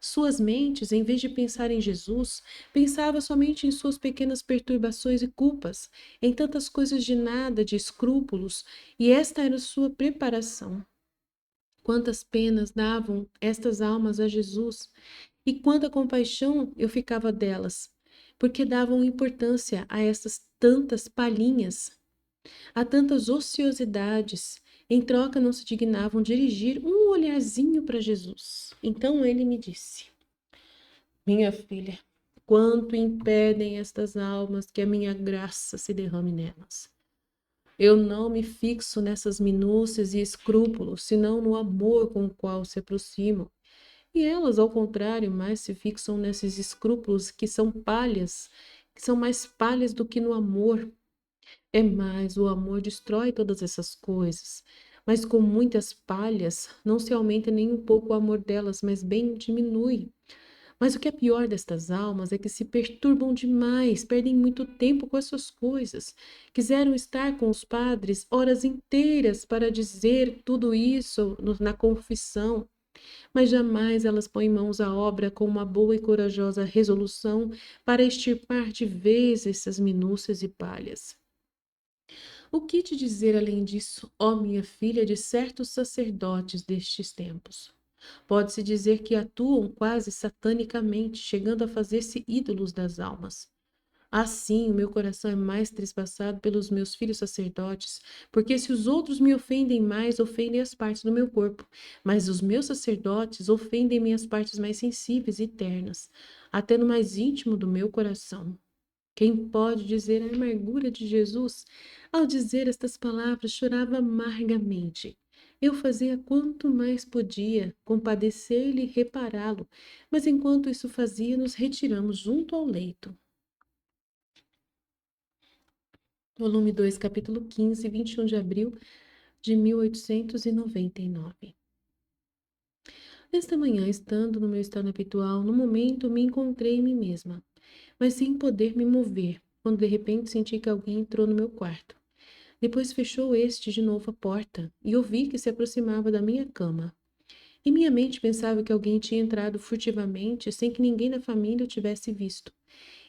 Suas mentes, em vez de pensar em Jesus, pensava somente em suas pequenas perturbações e culpas, em tantas coisas de nada, de escrúpulos, e esta era sua preparação. Quantas penas davam estas almas a Jesus, e quanta compaixão eu ficava delas, porque davam importância a estas tantas palhinhas, a tantas ociosidades. Em troca, não se dignavam dirigir um olharzinho para Jesus. Então ele me disse: Minha filha, quanto impedem estas almas que a minha graça se derrame nelas. Eu não me fixo nessas minúcias e escrúpulos, senão no amor com o qual se aproximam. E elas, ao contrário, mais se fixam nesses escrúpulos que são palhas, que são mais palhas do que no amor. É mais, o amor destrói todas essas coisas. Mas com muitas palhas, não se aumenta nem um pouco o amor delas, mas bem diminui. Mas o que é pior destas almas é que se perturbam demais, perdem muito tempo com essas coisas. Quiseram estar com os padres horas inteiras para dizer tudo isso na confissão, mas jamais elas põem mãos à obra com uma boa e corajosa resolução para extirpar de vez essas minúcias e palhas. O que te dizer além disso, ó minha filha, de certos sacerdotes destes tempos? Pode-se dizer que atuam quase satanicamente, chegando a fazer-se ídolos das almas. Assim, o meu coração é mais trespassado pelos meus filhos sacerdotes, porque se os outros me ofendem mais, ofendem as partes do meu corpo, mas os meus sacerdotes ofendem minhas partes mais sensíveis e ternas, até no mais íntimo do meu coração. Quem pode dizer a amargura de Jesus? Ao dizer estas palavras, chorava amargamente. Eu fazia quanto mais podia, compadecer-lhe e repará-lo, mas enquanto isso fazia, nos retiramos junto ao leito. Volume 2, capítulo 15, 21 de abril de 1899. Nesta manhã, estando no meu estado habitual, no momento me encontrei em mim mesma, mas sem poder me mover, quando de repente senti que alguém entrou no meu quarto. Depois fechou este de novo a porta e ouvi que se aproximava da minha cama. Em minha mente pensava que alguém tinha entrado furtivamente sem que ninguém da família o tivesse visto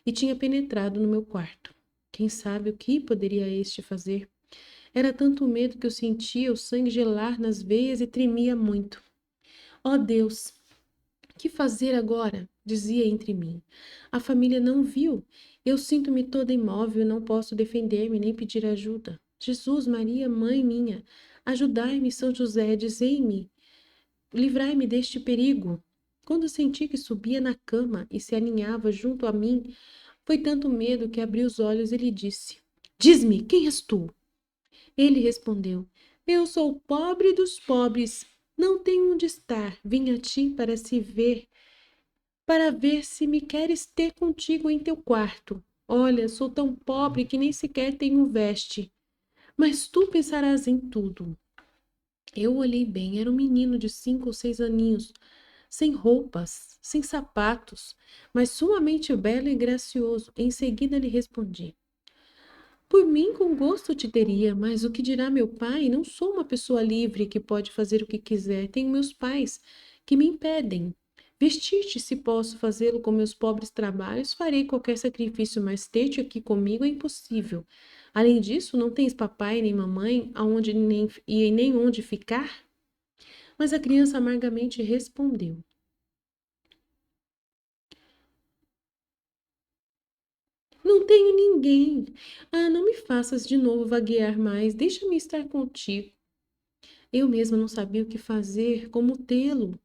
e tinha penetrado no meu quarto. Quem sabe o que poderia este fazer? Era tanto medo que eu sentia o sangue gelar nas veias e tremia muito. Oh Deus, que fazer agora? Dizia entre mim. A família não viu. Eu sinto-me toda imóvel e não posso defender-me nem pedir ajuda. Jesus, Maria, mãe minha, ajudai-me, São José, dizei-me, livrai-me deste perigo. Quando senti que subia na cama e se aninhava junto a mim, foi tanto medo que abri os olhos e lhe disse: Diz-me, quem és tu? Ele respondeu: Eu sou o pobre dos pobres. Não tenho onde estar. Vim a ti para ver se me queres ter contigo em teu quarto. Olha, sou tão pobre que nem sequer tenho veste. Mas tu pensarás em tudo. Eu olhei bem, era um menino de 5 ou 6 aninhos, sem roupas, sem sapatos, mas sumamente belo e gracioso. Em seguida lhe respondi: Por mim, com gosto te teria, mas o que dirá meu pai? Não sou uma pessoa livre que pode fazer o que quiser. Tenho meus pais que me impedem. Vestir-te, se posso fazê-lo com meus pobres trabalhos, farei qualquer sacrifício, mas ter-te aqui comigo é impossível. Além disso, não tens papai nem mamãe aonde nem onde ficar? Mas a criança amargamente respondeu: Não tenho ninguém. Ah, não me faças de novo vaguear mais. Deixa-me estar contigo. Eu mesma não sabia o que fazer, como tê-lo.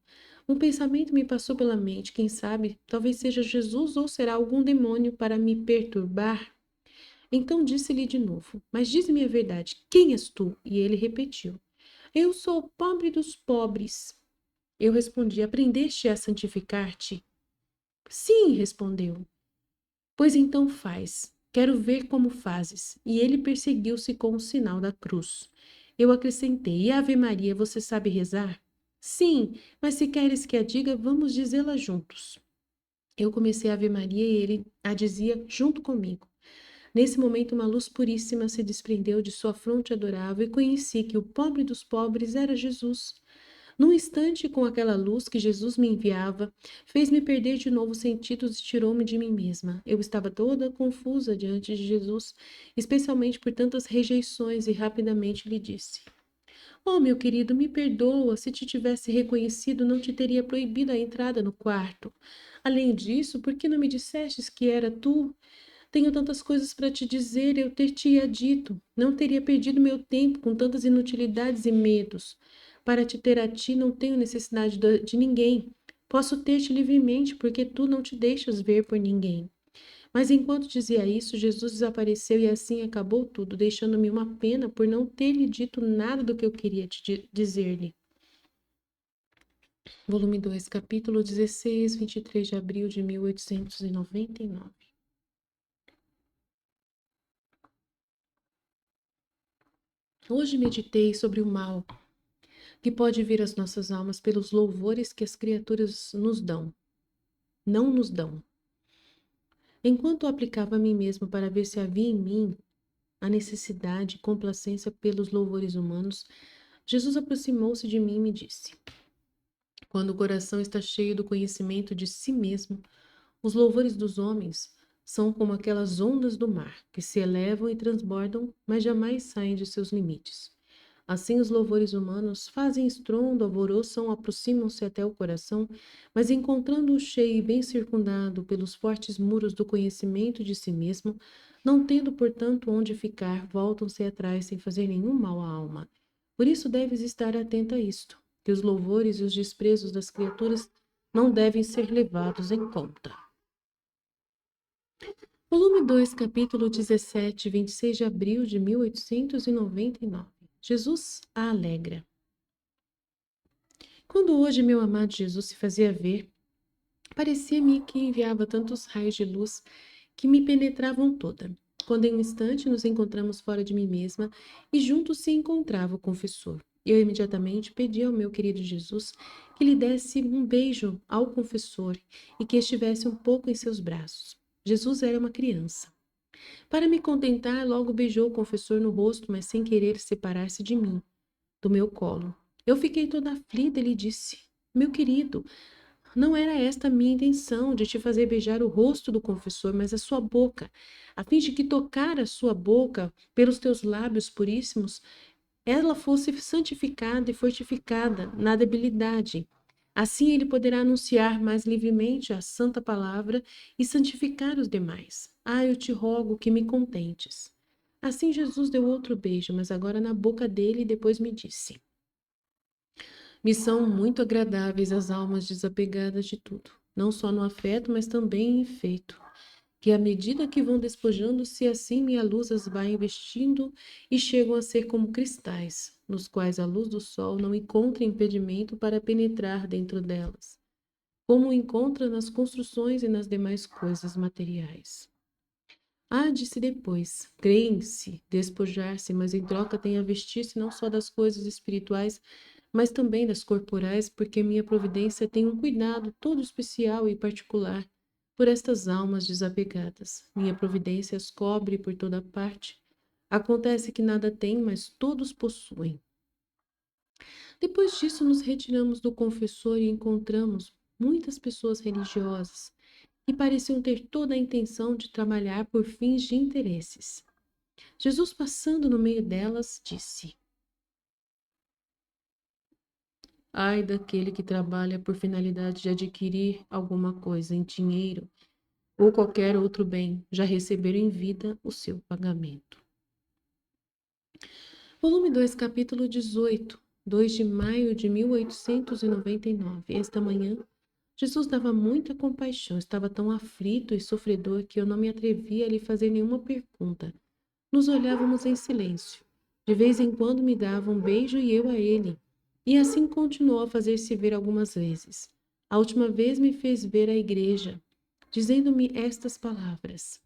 Um pensamento me passou pela mente, quem sabe, talvez seja Jesus ou será algum demônio para me perturbar. Então disse-lhe de novo: Mas dize-me a verdade, quem és tu? E ele repetiu: Eu sou o pobre dos pobres. Eu respondi: Aprendeste a santificar-te? Sim, respondeu. Pois então faz. Quero ver como fazes. E ele perseguiu-se com o sinal da cruz. Eu acrescentei: E Ave Maria, você sabe rezar? Sim, mas se queres que a diga, vamos dizê-la juntos. Eu comecei a Ave Maria e ele a dizia junto comigo. Nesse momento, uma luz puríssima se desprendeu de sua fronte adorável e conheci que o pobre dos pobres era Jesus. Num instante, com aquela luz que Jesus me enviava, fez-me perder de novo os sentidos e tirou-me de mim mesma. Eu estava toda confusa diante de Jesus, especialmente por tantas rejeições, e rapidamente lhe disse: Oh, meu querido, me perdoa. Se te tivesse reconhecido, não te teria proibido a entrada no quarto. Além disso, por que não me dissestes que era tu? Tenho tantas coisas para te dizer, eu ter-te-ia dito. Não teria perdido meu tempo com tantas inutilidades e medos. Para te ter a ti, não tenho necessidade de ninguém. Posso ter-te livremente, porque tu não te deixas ver por ninguém. Mas enquanto dizia isso, Jesus desapareceu e assim acabou tudo, deixando-me uma pena por não ter lhe dito nada do que eu queria dizer-lhe. Volume 2, capítulo 16, 23 de abril de 1899. Hoje meditei sobre o mal que pode vir às nossas almas pelos louvores que as criaturas não nos dão. Enquanto aplicava a mim mesmo para ver se havia em mim a necessidade e complacência pelos louvores humanos, Jesus aproximou-se de mim e me disse: Quando o coração está cheio do conhecimento de si mesmo, os louvores dos homens são como aquelas ondas do mar, que se elevam e transbordam, mas jamais saem de seus limites. Assim, os louvores humanos fazem estrondo, alvoroçam, aproximam-se até o coração, mas encontrando-o cheio e bem circundado pelos fortes muros do conhecimento de si mesmo, não tendo, portanto, onde ficar, voltam-se atrás sem fazer nenhum mal à alma. Por isso deves estar atento a isto, que os louvores e os desprezos das criaturas não devem ser levados em conta. Volume 2, capítulo 17, 26 de abril de 1899. Jesus a alegra. Quando hoje meu amado Jesus se fazia ver, parecia-me que enviava tantos raios de luz que me penetravam toda. Quando em um instante nos encontramos fora de mim mesma e juntos se encontrava o confessor. Eu imediatamente pedi ao meu querido Jesus que lhe desse um beijo ao confessor e que estivesse um pouco em seus braços. Jesus era uma criança. Para me contentar, logo beijou o confessor no rosto, mas sem querer separar-se de mim, do meu colo. Eu fiquei toda aflita e lhe disse: Meu querido, não era esta a minha intenção de te fazer beijar o rosto do confessor, mas a sua boca, a fim de que tocar a sua boca pelos teus lábios puríssimos, ela fosse santificada e fortificada na debilidade. Assim ele poderá anunciar mais livremente a santa palavra e santificar os demais. Ah, eu te rogo que me contentes. Assim Jesus deu outro beijo, mas agora na boca dele, e depois me disse: Me são muito agradáveis as almas desapegadas de tudo, não só no afeto, mas também em efeito, que à medida que vão despojando-se, assim minha luz as vai investindo e chegam a ser como cristais, nos quais a luz do sol não encontra impedimento para penetrar dentro delas, como encontra nas construções e nas demais coisas materiais. Há de se depois, creem-se, despojar-se, mas em troca tem a vestir-se não só das coisas espirituais, mas também das corporais, porque minha providência tem um cuidado todo especial e particular por estas almas desapegadas. Minha providência as cobre por toda parte. Acontece que nada tem, mas todos possuem. Depois disso, nos retiramos do confessor e encontramos muitas pessoas religiosas que pareciam ter toda a intenção de trabalhar por fins de interesses. Jesus, passando no meio delas, disse: Ai daquele que trabalha por finalidade de adquirir alguma coisa em dinheiro ou qualquer outro bem, já receber em vida o seu pagamento. Volume 2, capítulo 18, 2 de maio de 1899. Esta manhã, Jesus dava muita compaixão, estava tão aflito e sofredor que eu não me atrevia a lhe fazer nenhuma pergunta. Nos olhávamos em silêncio. De vez em quando me dava um beijo e eu a ele. E assim continuou a fazer-se ver algumas vezes. A última vez me fez ver a igreja, dizendo-me estas palavras: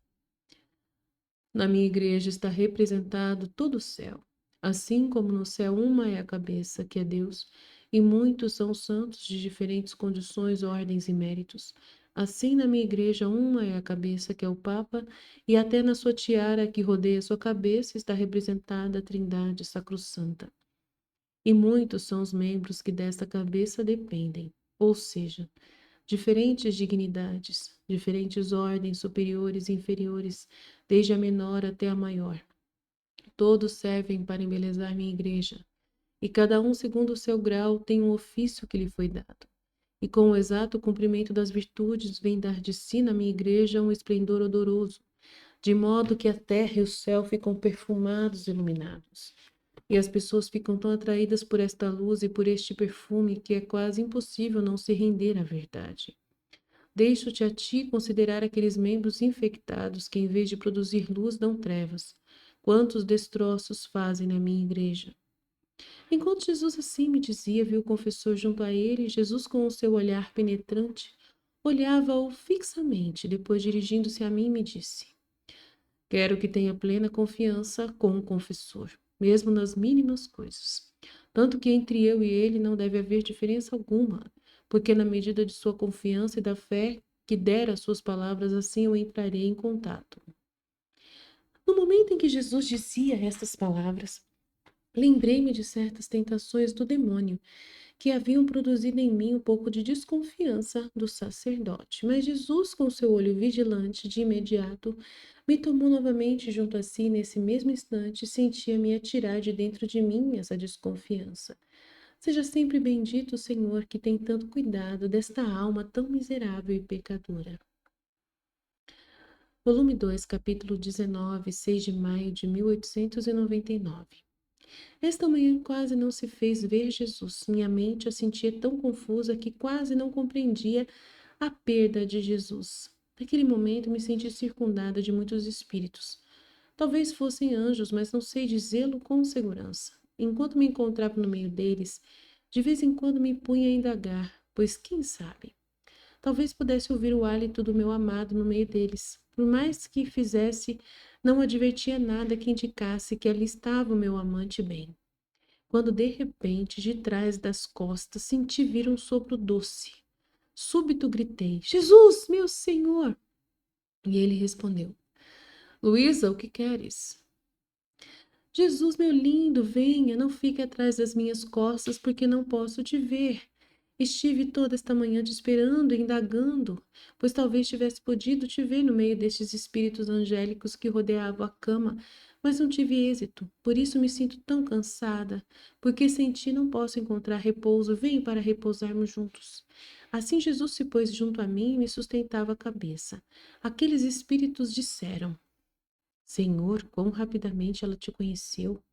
Na minha igreja está representado todo o céu. Assim como no céu uma é a cabeça, que é Deus, e muitos são santos de diferentes condições, ordens e méritos. Assim na minha igreja uma é a cabeça, que é o Papa, e até na sua tiara que rodeia sua cabeça está representada a Trindade Sacrossanta. e muitos são os membros que desta cabeça dependem, ou seja, diferentes dignidades, diferentes ordens superiores e inferiores, desde a menor até a maior. Todos servem para embelezar minha igreja, e cada um, segundo o seu grau, tem um ofício que lhe foi dado. E com o exato cumprimento das virtudes, vem dar de si na minha igreja um esplendor odoroso, de modo que a terra e o céu ficam perfumados e iluminados. E as pessoas ficam tão atraídas por esta luz e por este perfume que é quase impossível não se render à verdade. Deixo-te a ti considerar aqueles membros infectados que, em vez de produzir luz, dão trevas. Quantos destroços fazem na minha igreja? Enquanto Jesus assim me dizia, viu o confessor junto a ele, e Jesus, com o seu olhar penetrante, olhava-o fixamente. Depois, dirigindo-se a mim, me disse: Quero que tenha plena confiança com o confessor, mesmo nas mínimas coisas. Tanto que entre eu e ele não deve haver diferença alguma, porque na medida de sua confiança e da fé que der às suas palavras, assim eu entrarei em contato. No momento em que Jesus dizia estas palavras, lembrei-me de certas tentações do demônio que haviam produzido em mim um pouco de desconfiança do sacerdote. Mas Jesus, com seu olho vigilante, de imediato, me tomou novamente junto a si. Nesse mesmo instante, sentia-me atirar de dentro de mim essa desconfiança. Seja sempre bendito o Senhor, que tem tanto cuidado desta alma tão miserável e pecadora. Volume 2, capítulo 19, 6 de maio de 1899. Esta manhã quase não se fez ver Jesus. Minha mente a sentia tão confusa que quase não compreendia a perda de Jesus. Naquele momento me senti circundada de muitos espíritos. Talvez fossem anjos, mas não sei dizê-lo com segurança. Enquanto me encontrava no meio deles, de vez em quando me punha a indagar, pois quem sabe? Talvez pudesse ouvir o hálito do meu amado no meio deles. Por mais que fizesse, não advertia nada que indicasse que ali estava o meu amante bem. Quando de repente, de trás das costas, senti vir um sopro doce. Súbito gritei: Jesus, meu Senhor! E ele respondeu: Luísa, o que queres? Jesus, meu lindo, venha, não fique atrás das minhas costas, porque não posso te ver. Estive toda esta manhã te esperando e indagando, pois talvez tivesse podido te ver no meio destes espíritos angélicos que rodeavam a cama, mas não tive êxito. Por isso me sinto tão cansada, porque sem ti não posso encontrar repouso. Venho para repousarmos juntos. Assim Jesus se pôs junto a mim e me sustentava a cabeça. Aqueles espíritos disseram: Senhor, quão rapidamente ela te conheceu.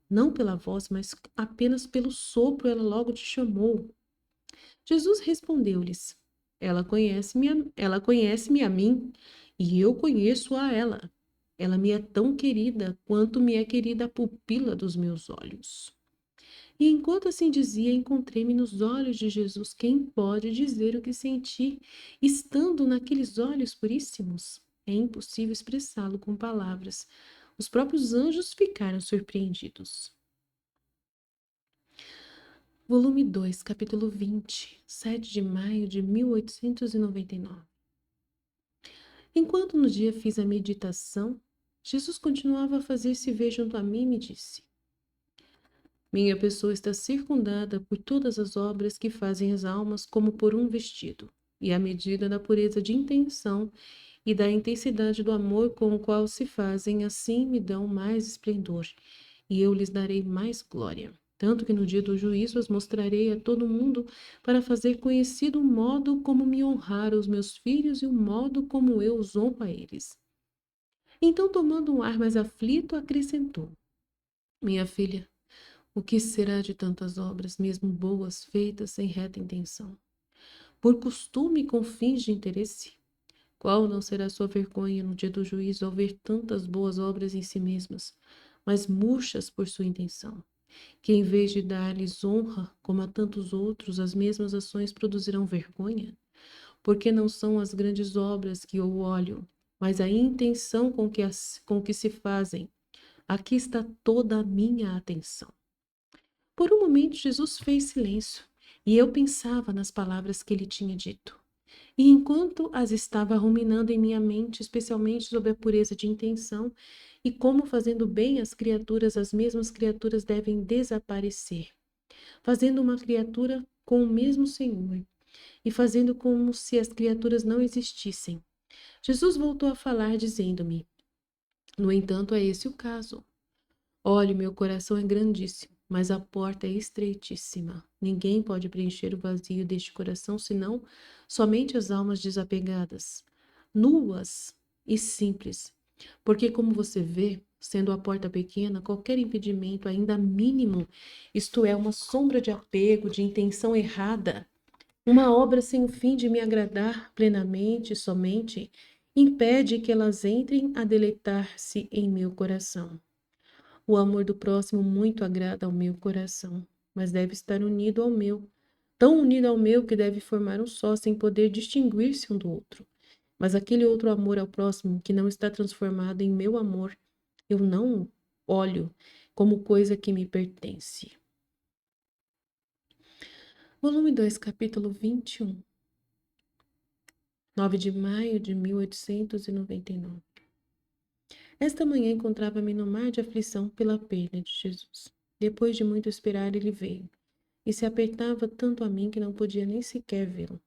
Não pela voz, mas apenas pelo sopro ela logo te chamou. Jesus respondeu-lhes: ela conhece-me a mim, e eu conheço a ela. Ela me é tão querida quanto me é querida a pupila dos meus olhos. E enquanto assim dizia, encontrei-me nos olhos de Jesus. Quem pode dizer o que senti, estando naqueles olhos puríssimos? É impossível expressá-lo com palavras. Os próprios anjos ficaram surpreendidos. Volume 2, capítulo 20, 7 de maio de 1899. Enquanto no dia fiz a meditação, Jesus continuava a fazer-se ver junto a mim e me disse: Minha pessoa está circundada por todas as obras que fazem as almas como por um vestido, e à medida da pureza de intenção e da intensidade do amor com o qual se fazem, assim me dão mais esplendor, e eu lhes darei mais glória. Tanto que no dia do juízo as mostrarei a todo mundo para fazer conhecido o modo como me honraram os meus filhos e o modo como eu os honro a eles. Então, tomando um ar mais aflito, acrescentou: Minha filha, o que será de tantas obras, mesmo boas, feitas sem reta intenção? Por costume e com fins de interesse? Qual não será sua vergonha no dia do juízo ao ver tantas boas obras em si mesmas, mas murchas por sua intenção? Que em vez de dar-lhes honra, como a tantos outros, as mesmas ações produzirão vergonha? Porque não são as grandes obras que eu olho, mas a intenção com que se fazem. Aqui está toda a minha atenção. Por um momento, Jesus fez silêncio, e eu pensava nas palavras que ele tinha dito. E enquanto as estava ruminando em minha mente, especialmente sobre a pureza de intenção e como fazendo bem às criaturas, as mesmas criaturas devem desaparecer, fazendo uma criatura com o mesmo Senhor e fazendo como se as criaturas não existissem. Jesus voltou a falar, dizendo-me: no entanto, é esse o caso. Olhe, meu coração é grandíssimo, mas a porta é estreitíssima. Ninguém pode preencher o vazio deste coração senão somente as almas desapegadas, nuas e simples. Porque, como você vê, sendo a porta pequena, qualquer impedimento, ainda mínimo, isto é, uma sombra de apego, de intenção errada, uma obra sem o fim de me agradar plenamente, somente, impede que elas entrem a deleitar-se em meu coração. O amor do próximo muito agrada ao meu coração, mas deve estar unido ao meu, tão unido ao meu que deve formar um só, sem poder distinguir-se um do outro. Mas aquele outro amor ao próximo que não está transformado em meu amor, eu não olho como coisa que me pertence. Volume 2, capítulo 21. 9 de maio de 1899. Esta manhã encontrava-me no mar de aflição pela perda de Jesus. Depois de muito esperar, ele veio, e se apertava tanto a mim que não podia nem sequer vê-lo.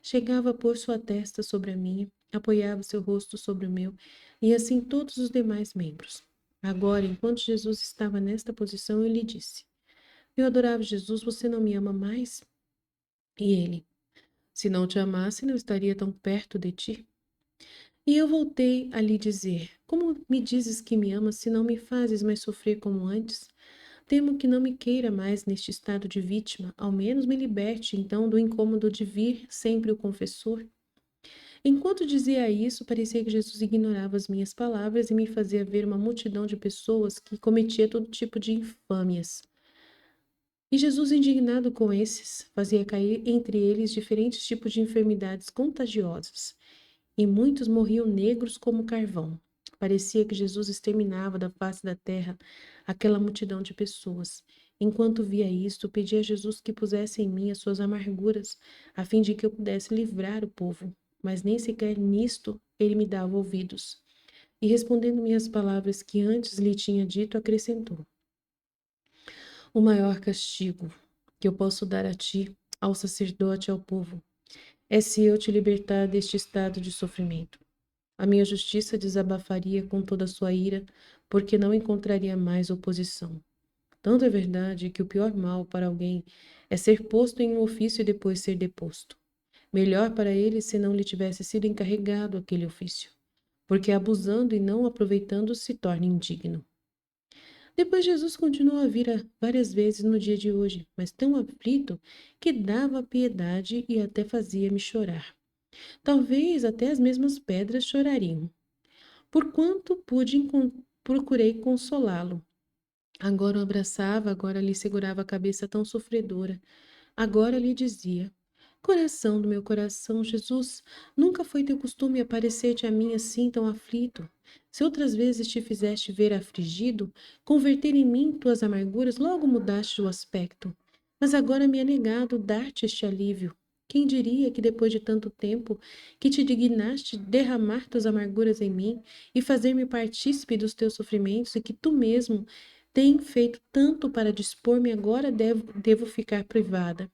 Chegava a pôr sua testa sobre a minha, apoiava seu rosto sobre o meu, e assim todos os demais membros. Agora, enquanto Jesus estava nesta posição, eu lhe disse: Meu adorável Jesus, você não me ama mais? E ele: Se não te amasse, não estaria tão perto de ti. E eu voltei a lhe dizer: Como me dizes que me amas se não me fazes mais sofrer como antes? Temo que não me queira mais neste estado de vítima, ao menos me liberte então do incômodo de vir sempre o confessor. Enquanto dizia isso, parecia que Jesus ignorava as minhas palavras e me fazia ver uma multidão de pessoas que cometia todo tipo de infâmias. E Jesus, indignado com esses, fazia cair entre eles diferentes tipos de enfermidades contagiosas. E muitos morriam negros como carvão. Parecia que Jesus exterminava da face da terra aquela multidão de pessoas. Enquanto via isto, pedi a Jesus que pusesse em mim as suas amarguras, a fim de que eu pudesse livrar o povo. Mas nem sequer nisto ele me dava ouvidos. E respondendo-me as palavras que antes lhe tinha dito, acrescentou: O maior castigo que eu posso dar a ti, ao sacerdote e ao povo, é se eu te libertar deste estado de sofrimento. A minha justiça desabafaria com toda a sua ira, porque não encontraria mais oposição. Tanto é verdade que o pior mal para alguém é ser posto em um ofício e depois ser deposto. Melhor para ele se não lhe tivesse sido encarregado aquele ofício, porque abusando e não aproveitando se torna indigno. Depois Jesus continuou a vir várias vezes no dia de hoje, mas tão aflito que dava piedade e até fazia-me chorar. Talvez até as mesmas pedras chorariam. Porquanto procurei consolá-lo. Agora o abraçava, agora lhe segurava a cabeça tão sofredora. Agora lhe dizia: Coração do meu coração, Jesus, nunca foi teu costume aparecer-te a mim assim tão aflito. Se outras vezes te fizeste ver afligido, converter em mim tuas amarguras, logo mudaste o aspecto. Mas agora me é negado dar-te este alívio. Quem diria que depois de tanto tempo que te dignaste derramar tuas amarguras em mim e fazer-me partícipe dos teus sofrimentos e que tu mesmo tem feito tanto para dispor-me, agora devo ficar privada.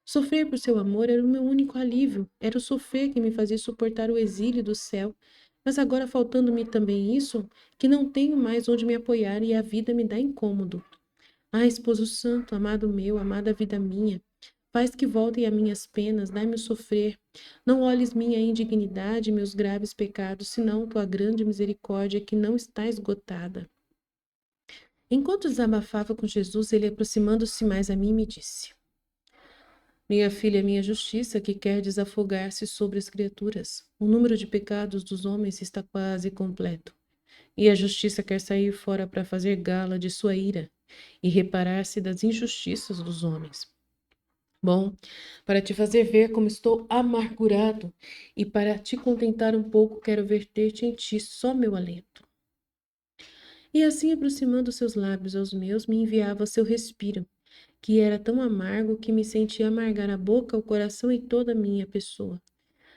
Sofrer por seu amor era o meu único alívio, era o sofrer que me fazia suportar o exílio do céu. Mas agora faltando-me também isso, que não tenho mais onde me apoiar e a vida me dá incômodo. Ah, esposo santo, amado meu, amada vida minha, faz que voltem as minhas penas, dai-me o sofrer. Não olhes minha indignidade e meus graves pecados, senão tua grande misericórdia que não está esgotada. Enquanto desabafava com Jesus, ele aproximando-se mais a mim me disse: Minha filha, minha justiça que quer desafogar-se sobre as criaturas. O número de pecados dos homens está quase completo. E a justiça quer sair fora para fazer gala de sua ira e reparar-se das injustiças dos homens. Bom, para te fazer ver como estou amargurado e para te contentar um pouco, quero verter-te em ti só meu alento. E assim, aproximando seus lábios aos meus, me enviava seu respiro, que era tão amargo que me sentia amargar a boca, o coração e toda a minha pessoa.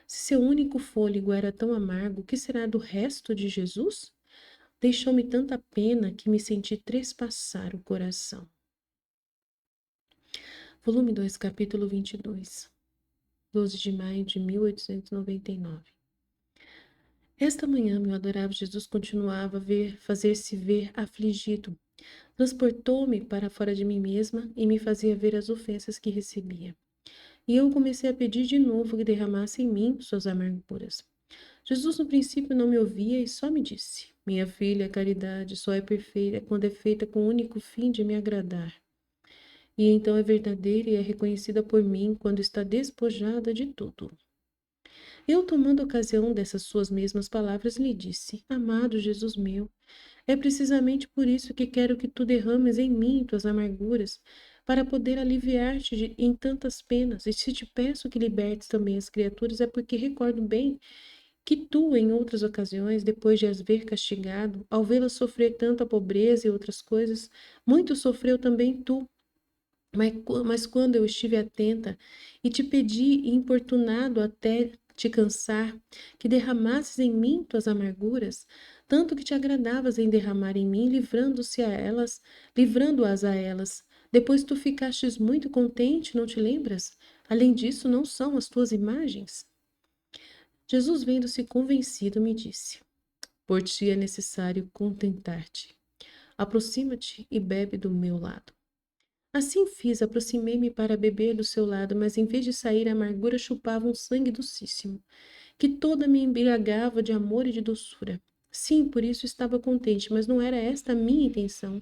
Se seu único fôlego era tão amargo, o que será do resto de Jesus? Deixou-me tanta pena que me senti trespassar o coração. Volume 2, capítulo 22, 12 de maio de 1899. Esta manhã, meu adorável Jesus continuava a fazer-se ver afligido. Transportou-me para fora de mim mesma e me fazia ver as ofensas que recebia. E eu comecei a pedir de novo que derramasse em mim suas amarguras. Jesus no princípio não me ouvia e só me disse: Minha filha, a caridade só é perfeita quando é feita com o único fim de me agradar. E então é verdadeira e é reconhecida por mim quando está despojada de tudo. Eu, tomando ocasião dessas suas mesmas palavras, lhe disse: Amado Jesus meu, é precisamente por isso que quero que tu derrames em mim tuas amarguras, para poder aliviar-te em tantas penas. E se te peço que libertes também as criaturas, é porque recordo bem que tu, em outras ocasiões, depois de as ver castigado, ao vê-las sofrer tanta pobreza e outras coisas, muito sofreu também tu. Mas quando eu estive atenta e te pedi, importunado até te cansar, que derramasses em mim tuas amarguras, tanto que te agradavas em derramar em mim, livrando-as a elas. Depois tu ficastes muito contente, não te lembras? Além disso, não são as tuas imagens? Jesus, vendo-se convencido, me disse: Por ti é necessário contentar-te. Aproxima-te e bebe do meu lado. Assim fiz, aproximei-me para beber do seu lado, mas em vez de sair a amargura chupava um sangue docíssimo, que toda me embriagava de amor e de doçura. Sim, por isso estava contente, mas não era esta a minha intenção.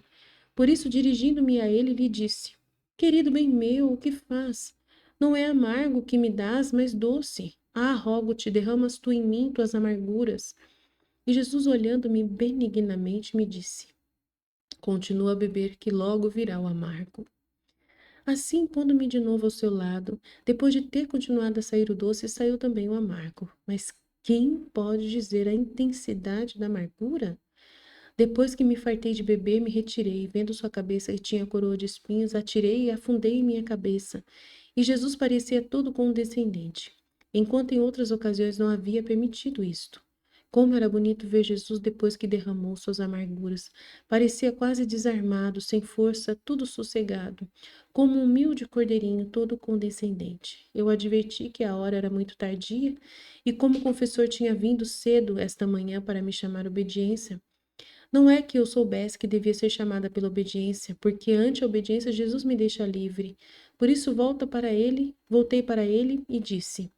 Por isso, dirigindo-me a ele, lhe disse: Querido bem meu, o que faz? Não é amargo que me dás, mas doce. Ah, rogo-te, derramas tu em mim tuas amarguras. E Jesus, olhando-me benignamente, me disse: Continua a beber, que logo virá o amargo. Assim, pondo-me de novo ao seu lado, depois de ter continuado a sair o doce, saiu também o amargo. Mas quem pode dizer a intensidade da amargura? Depois que me fartei de beber, me retirei, vendo sua cabeça que tinha coroa de espinhos, atirei e afundei em minha cabeça. E Jesus parecia todo condescendente, enquanto em outras ocasiões não havia permitido isto. Como era bonito ver Jesus depois que derramou suas amarguras. Parecia quase desarmado, sem força, tudo sossegado, como um humilde cordeirinho todo condescendente. Eu adverti que a hora era muito tardia, e como o confessor tinha vindo cedo esta manhã para me chamar à obediência, não é que eu soubesse que devia ser chamada pela obediência, porque ante a obediência Jesus me deixa livre. Por isso voltei para ele e disse: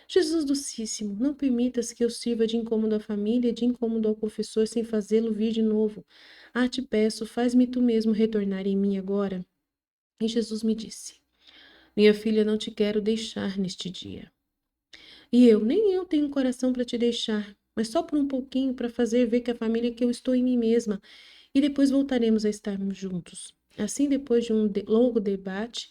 Jesus Docíssimo, não permitas que eu sirva de incômodo à família, de incômodo ao confessor, sem fazê-lo vir de novo. Ah, te peço, faz-me tu mesmo retornar em mim agora. E Jesus me disse: Minha filha, não te quero deixar neste dia. Nem eu tenho coração para te deixar, mas só por um pouquinho para fazer ver que a família é que eu estou em mim mesma, e depois voltaremos a estarmos juntos. Assim, depois de um longo debate,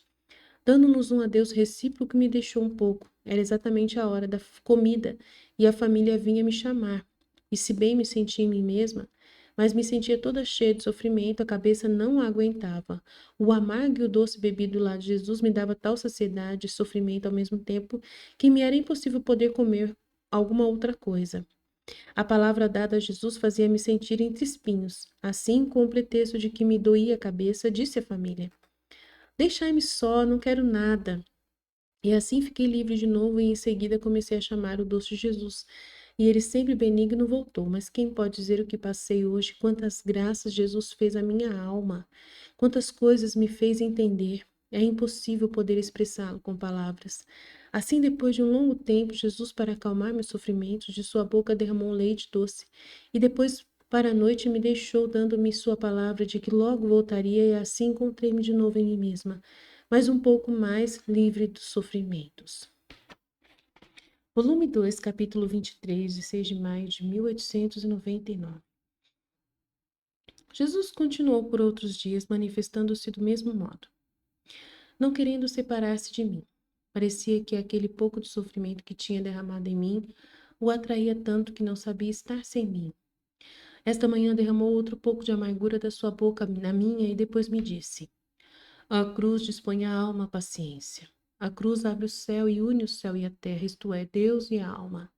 dando-nos um adeus recíproco, me deixou um pouco. Era exatamente a hora da comida e a família vinha me chamar. E se bem me sentia em mim mesma, mas me sentia toda cheia de sofrimento, a cabeça não a aguentava. O amargo e o doce bebido lá de Jesus me dava tal saciedade e sofrimento ao mesmo tempo que me era impossível poder comer alguma outra coisa. A palavra dada a Jesus fazia-me sentir entre espinhos. Assim, com o pretexto de que me doía a cabeça, disse à família: Deixai-me só, não quero nada. E assim fiquei livre de novo e em seguida comecei a chamar o doce Jesus. E ele sempre benigno voltou. Mas quem pode dizer o que passei hoje? Quantas graças Jesus fez à minha alma. Quantas coisas me fez entender. É impossível poder expressá-lo com palavras. Assim, depois de um longo tempo, Jesus, para acalmar meus sofrimentos, de sua boca derramou um leite doce. E depois, para a noite, me deixou, dando-me sua palavra de que logo voltaria, e assim encontrei-me de novo em mim mesma, mas um pouco mais livre dos sofrimentos. Volume 2, capítulo 23, de 6 de maio de 1899. Jesus continuou por outros dias, manifestando-se do mesmo modo, não querendo separar-se de mim. Parecia que aquele pouco de sofrimento que tinha derramado em mim o atraía tanto que não sabia estar sem mim. Esta manhã derramou outro pouco de amargura da sua boca na minha e depois me disse: A cruz dispõe a alma à paciência. A cruz abre o céu e une o céu e a terra, isto é, Deus e a alma.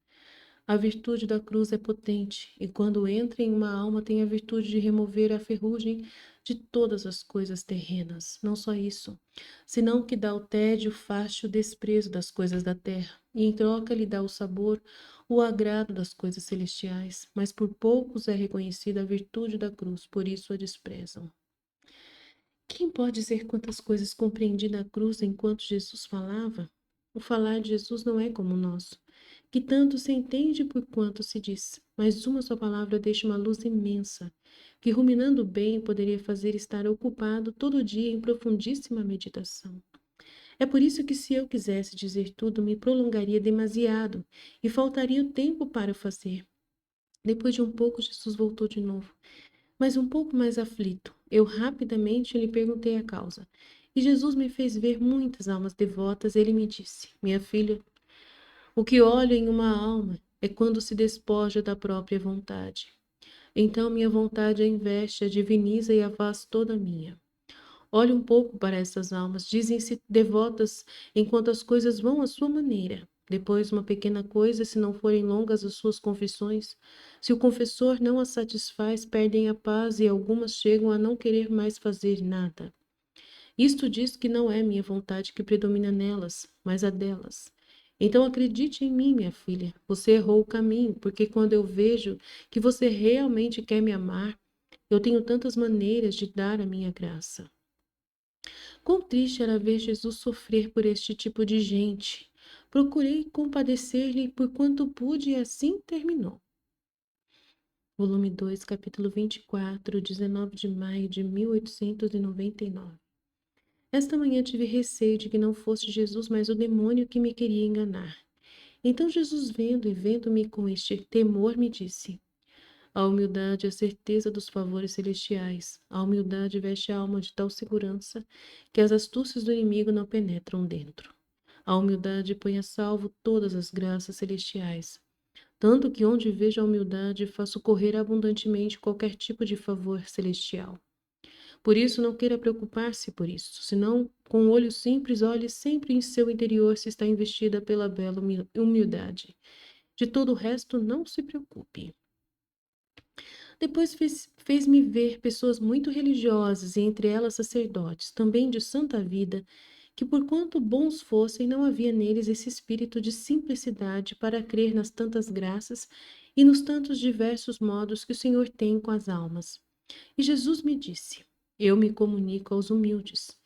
A virtude da cruz é potente, e quando entra em uma alma, tem a virtude de remover a ferrugem de todas as coisas terrenas. Não só isso, senão que dá o tédio, o fástio, o desprezo das coisas da terra, e em troca lhe dá o sabor, o agrado das coisas celestiais. Mas por poucos é reconhecida a virtude da cruz, por isso a desprezam. Quem pode dizer quantas coisas compreendi na cruz enquanto Jesus falava? O falar de Jesus não é como o nosso, que tanto se entende por quanto se diz, mas uma só palavra deixa uma luz imensa, que ruminando bem poderia fazer estar ocupado todo dia em profundíssima meditação. É por isso que se eu quisesse dizer tudo, me prolongaria demasiado e faltaria o tempo para o fazer. Depois de um pouco, Jesus voltou de novo, mas um pouco mais aflito. Eu rapidamente lhe perguntei a causa. E Jesus me fez ver muitas almas devotas. Ele me disse: Minha filha, o que olho em uma alma é quando se despoja da própria vontade. Então minha vontade a investe, a diviniza e a faz toda minha. Olhe um pouco para essas almas, dizem-se devotas enquanto as coisas vão à sua maneira. Depois, uma pequena coisa, se não forem longas as suas confissões, se o confessor não as satisfaz, perdem a paz e algumas chegam a não querer mais fazer nada. Isto diz que não é minha vontade que predomina nelas, mas a delas. Então acredite em mim, minha filha. Você errou o caminho, porque quando eu vejo que você realmente quer me amar, eu tenho tantas maneiras de dar a minha graça. Quão triste era ver Jesus sofrer por este tipo de gente. Procurei compadecer-lhe por quanto pude e assim terminou. Volume 2, capítulo 24, 19 de maio de 1899. Esta manhã tive receio de que não fosse Jesus, mas o demônio que me queria enganar. Então Jesus, vendo e vendo-me com este temor, me disse: A humildade é a certeza dos favores celestiais. A humildade veste a alma de tal segurança que as astúcias do inimigo não penetram dentro. A humildade põe a salvo todas as graças celestiais. Tanto que onde vejo a humildade, faço correr abundantemente qualquer tipo de favor celestial. Por isso, não queira preocupar-se por isso, senão, com o olho simples, olhe sempre em seu interior se está investida pela bela humildade. De todo o resto, não se preocupe. Depois fez-me ver pessoas muito religiosas, e entre elas sacerdotes, também de santa vida, que por quanto bons fossem, não havia neles esse espírito de simplicidade para crer nas tantas graças e nos tantos diversos modos que o Senhor tem com as almas. E Jesus me disse: Eu me comunico aos humildes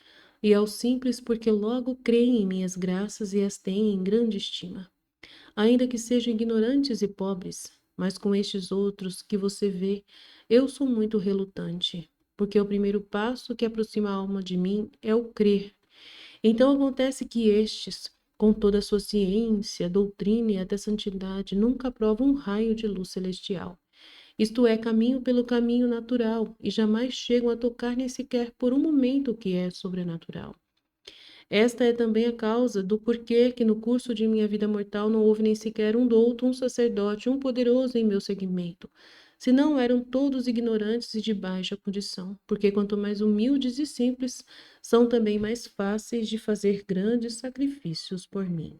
e aos simples, porque logo creem em minhas graças e as têm em grande estima, ainda que sejam ignorantes e pobres. Mas com estes outros que você vê, eu sou muito relutante, porque o primeiro passo que aproxima a alma de mim é o crer. Então acontece que estes, com toda a sua ciência, doutrina e até santidade, nunca provam um raio de luz celestial. Isto é, caminho pelo caminho natural, e jamais chegam a tocar nem sequer por um momento o que é sobrenatural. Esta é também a causa do porquê que no curso de minha vida mortal não houve nem sequer um douto, um sacerdote, um poderoso em meu seguimento. Senão eram todos ignorantes e de baixa condição, porque quanto mais humildes e simples, são também mais fáceis de fazer grandes sacrifícios por mim.